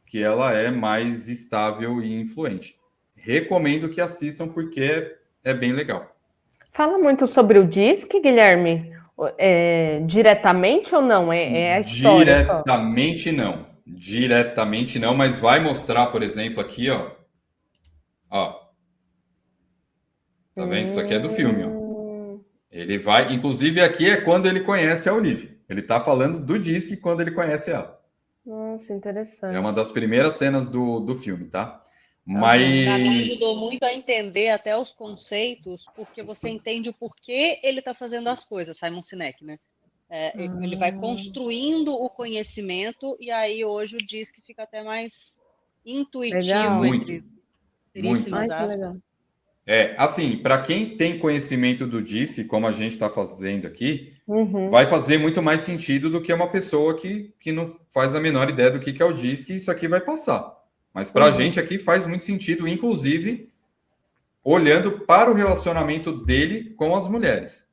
Speaker 1: que ela é mais estável e influente. Recomendo que assistam porque é bem legal.
Speaker 3: Fala muito sobre o DISC, Guilherme? Diretamente ou não? É a história
Speaker 1: Diretamente só? Não. Diretamente não, mas vai mostrar, por exemplo, aqui, ó. Tá vendo? Isso aqui é do filme, ó. Ele vai... Inclusive, aqui é quando ele conhece a Olive. Ele tá falando do DISC quando ele conhece ela.
Speaker 3: Nossa, interessante.
Speaker 1: É uma das primeiras cenas do filme, tá?
Speaker 2: Para mim ajudou muito a entender até os conceitos, porque você entende o porquê ele está fazendo as coisas, Simon Sinek, né? Ele vai construindo o conhecimento e aí hoje o DISC fica até mais intuitivo, entre seríssimos aspas.
Speaker 1: Assim, para quem tem conhecimento do DISC, como a gente está fazendo aqui, vai fazer muito mais sentido do que uma pessoa que não faz a menor ideia do que é o DISC e isso aqui vai passar. Mas para a gente aqui faz muito sentido, inclusive olhando para o relacionamento dele com as mulheres.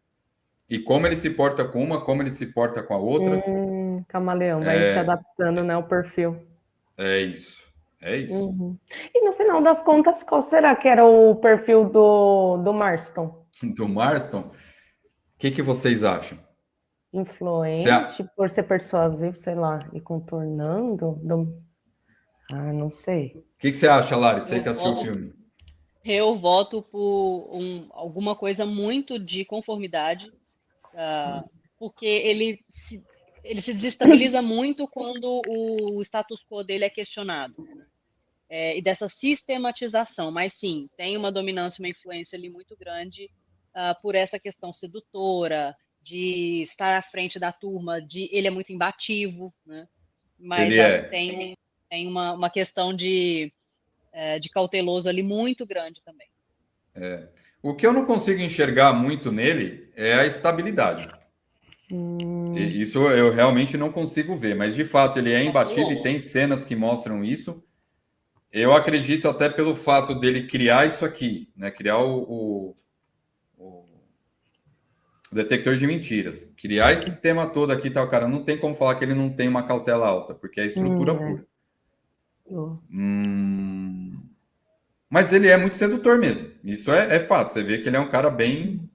Speaker 1: E como ele se porta com uma, como ele se porta com a outra.
Speaker 3: Camaleão, vai se adaptando, né, o perfil.
Speaker 1: É isso.
Speaker 3: E no final das contas, qual será que era o perfil do Marston?
Speaker 1: Do Marston? O que vocês acham?
Speaker 3: Influente, por ser persuasivo, sei lá, e contornando... não sei.
Speaker 1: O que você acha, Lari? Você que assistiu o filme.
Speaker 2: Eu voto por alguma coisa muito de conformidade, porque ele se desestabiliza muito quando o status quo dele é questionado. E dessa sistematização, mas sim, tem uma dominância, uma influência ali muito grande por essa questão sedutora, de estar à frente da turma, ele é muito imbativo, né? Mas acho que tem uma questão de cauteloso ali muito grande também.
Speaker 1: O que eu não consigo enxergar muito nele é a estabilidade. Isso eu realmente não consigo ver, mas de fato ele é imbatível e tem cenas que mostram isso. Eu acredito até pelo fato dele criar isso aqui, né? Criar detector de mentiras. Criar esse sistema todo aqui, tá, o cara não tem como falar que ele não tem uma cautela alta, porque é estrutura pura. Mas ele é muito sedutor mesmo. Isso é fato. Você vê que ele é um cara bem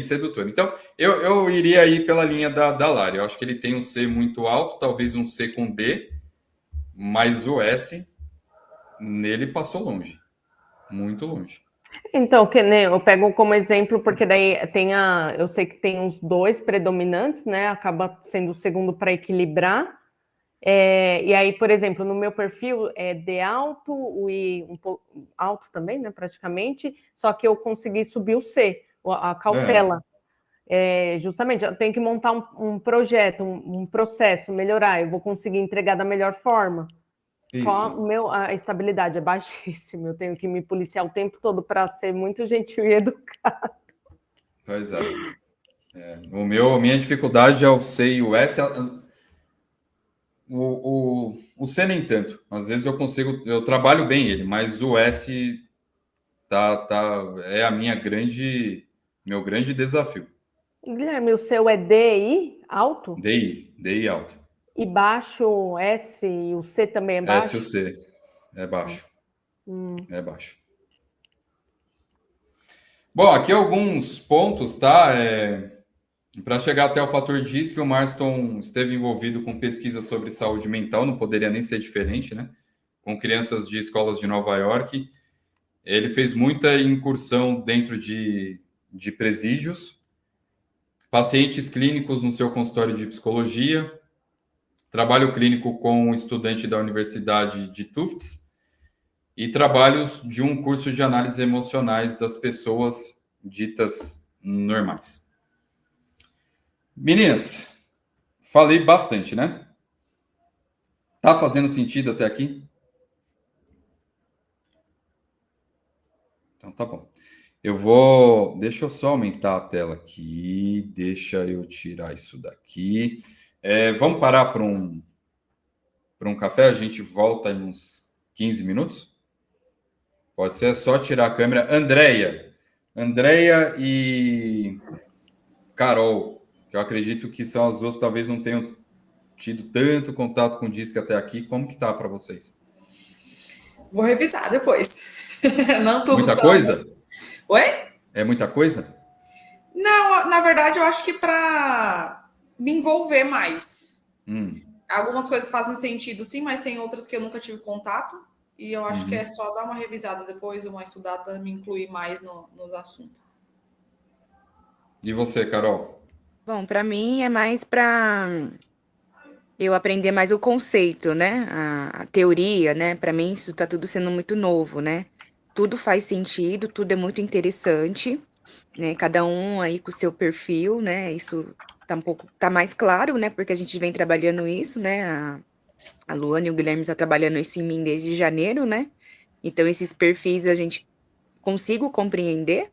Speaker 1: sedutor. Então, eu iria aí pela linha da Lari. Eu acho que ele tem um C muito alto, talvez um C com D, mas o S, nele passou longe. Muito longe.
Speaker 3: Então, que nem eu pego como exemplo, porque daí eu sei que tem uns 2 predominantes, né? Acaba sendo o segundo para equilibrar. E aí, por exemplo, no meu perfil é D alto, o I um pouco alto também, né? Praticamente, só que eu consegui subir o C, a cautela. Justamente, eu tenho que montar um projeto, um processo, melhorar, eu vou conseguir entregar da melhor forma. Só a estabilidade é baixíssima, eu tenho que me policiar o tempo todo para ser muito gentil e educado.
Speaker 1: Pois é. A minha dificuldade é o C e o S. O C nem tanto. Às vezes eu trabalho bem ele, mas o S é meu grande desafio.
Speaker 3: Guilherme, o seu é DI alto?
Speaker 1: DI alto.
Speaker 3: E baixo S e o C também é baixo?
Speaker 1: S e o C é baixo. É baixo. Bom, aqui alguns pontos, tá? Para chegar até o fator DISC, o Marston esteve envolvido com pesquisa sobre saúde mental, não poderia nem ser diferente, né? Com crianças de escolas de Nova York. Ele fez muita incursão dentro de presídios, pacientes clínicos no seu consultório de psicologia, trabalho clínico com um estudante da Universidade de Tufts e trabalhos de um curso de análise emocionais das pessoas ditas normais. Meninas, falei bastante, né? Tá fazendo sentido até aqui? Então tá bom. Deixa eu só aumentar a tela aqui, deixa eu tirar isso daqui. Vamos parar para um café, a gente volta em uns 15 minutos? Pode ser, é só tirar a câmera. Andréia e Carol, que eu acredito que são as duas, talvez não tenham tido tanto contato com o DISC até aqui. Como que tá para vocês?
Speaker 4: Vou revisar depois. Não tudo.
Speaker 1: Muita coisa?
Speaker 4: Oi?
Speaker 1: É muita coisa?
Speaker 4: Não, na verdade, eu acho que para me envolver mais. Algumas coisas fazem sentido, sim, mas tem outras que eu nunca tive contato. E eu acho que é só dar uma revisada depois, uma estudada, me incluir mais nos assuntos.
Speaker 1: E você, Carol?
Speaker 6: Bom, para mim é mais para eu aprender mais o conceito, né? A teoria, né? Para mim isso tá tudo sendo muito novo, né? Tudo faz sentido, tudo é muito interessante, né? Cada um aí com o seu perfil, né? Isso tá mais claro, né? Porque a gente vem trabalhando isso, né? A Luana e o Guilherme estão trabalhando isso em mim desde janeiro, né? Então esses perfis a gente consigo compreender,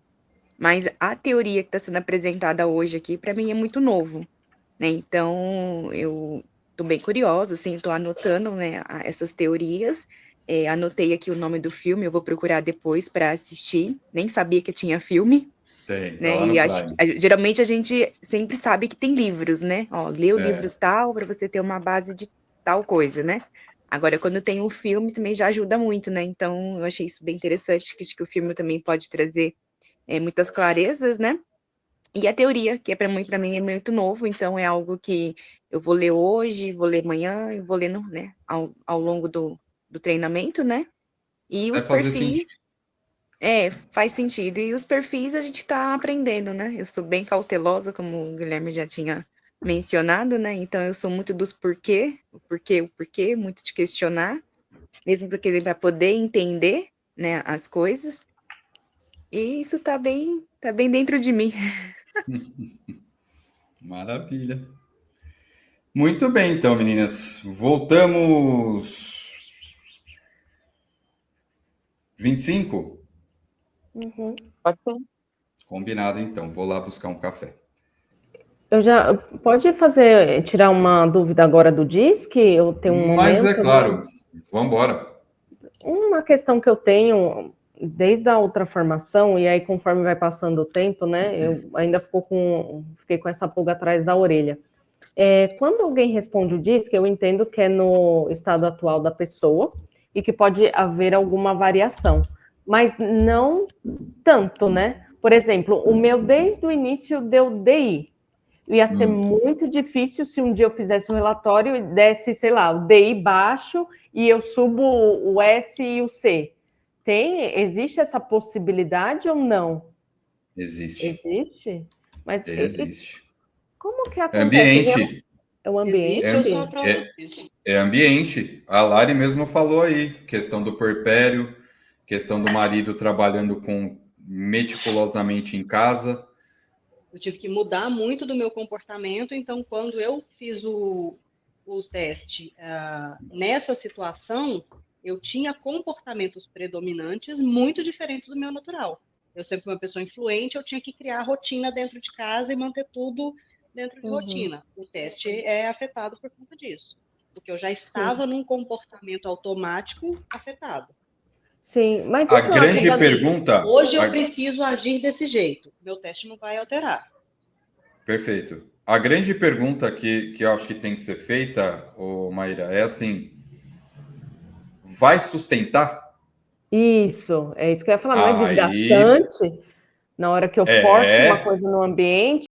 Speaker 6: mas a teoria que está sendo apresentada hoje aqui, para mim, é muito novo, né? Então, eu tô bem curiosa, assim, tô anotando, né, essas teorias. Anotei aqui o nome do filme, eu vou procurar depois para assistir. Nem sabia que tinha filme.
Speaker 1: Tem,
Speaker 6: né?
Speaker 1: tá lá no
Speaker 6: E geralmente a gente sempre sabe que tem livros, né? Ó, lê o livro tal para você ter uma base de tal coisa, né? Agora, quando tem um filme, também já ajuda muito, né? Então, eu achei isso bem interessante, que acho que o filme também pode trazer muitas clarezas, né? E a teoria, que para mim é muito novo, então é algo que eu vou ler hoje, vou ler amanhã, eu vou lendo, né, ao longo do treinamento, né? E os
Speaker 1: fazer
Speaker 6: perfis.
Speaker 1: sentido.
Speaker 6: Faz sentido. E os perfis a gente tá aprendendo, né? Eu sou bem cautelosa, como o Guilherme já tinha mencionado, né? Então eu sou muito dos o porquê, muito de questionar, mesmo porque para poder entender, né, as coisas. E isso tá bem dentro de mim.
Speaker 1: Maravilha. Muito bem, então, meninas. Voltamos 25?
Speaker 5: Pode ser.
Speaker 1: Combinado, então. Vou lá buscar um café.
Speaker 3: Pode tirar uma dúvida agora do DISC? Eu tenho um momento.
Speaker 1: Mas é claro, vamos embora.
Speaker 3: Uma questão que eu tenho, desde a outra formação, e aí conforme vai passando o tempo, né, eu ainda fiquei com essa pulga atrás da orelha. Quando alguém responde o DISC, eu entendo que é no estado atual da pessoa e que pode haver alguma variação, mas não tanto, né? Por exemplo, o meu desde o início deu DI. Ia ser muito difícil se um dia eu fizesse um relatório e desse, sei lá, o DI baixo e eu subo o S e o C. Existe essa possibilidade ou não?
Speaker 1: Existe.
Speaker 3: Existe? Mas
Speaker 1: Existe.
Speaker 3: como que acontece?
Speaker 1: Ambiente.
Speaker 3: É o ambiente?
Speaker 2: Existe ou só a prova disso?
Speaker 1: É ambiente. A Lari mesmo falou aí, questão do puerpério, questão do marido trabalhando meticulosamente em casa.
Speaker 2: Eu tive que mudar muito do meu comportamento, então quando eu fiz o teste nessa situação, eu tinha comportamentos predominantes muito diferentes do meu natural. Eu sempre fui uma pessoa influente, eu tinha que criar rotina dentro de casa e manter tudo dentro de rotina. O teste é afetado por conta disso, porque eu já estava num comportamento automático afetado.
Speaker 3: Sim, mas
Speaker 1: A
Speaker 3: isso
Speaker 1: grande pergunta...
Speaker 2: Hoje eu preciso agir desse jeito. Meu teste não vai alterar.
Speaker 1: Perfeito. A grande pergunta que eu acho que tem que ser feita, Maíra, é assim: vai sustentar?
Speaker 3: Isso, é isso que eu ia falar, não é
Speaker 1: Aí
Speaker 3: desgastante? Na hora que eu forço uma coisa no ambiente,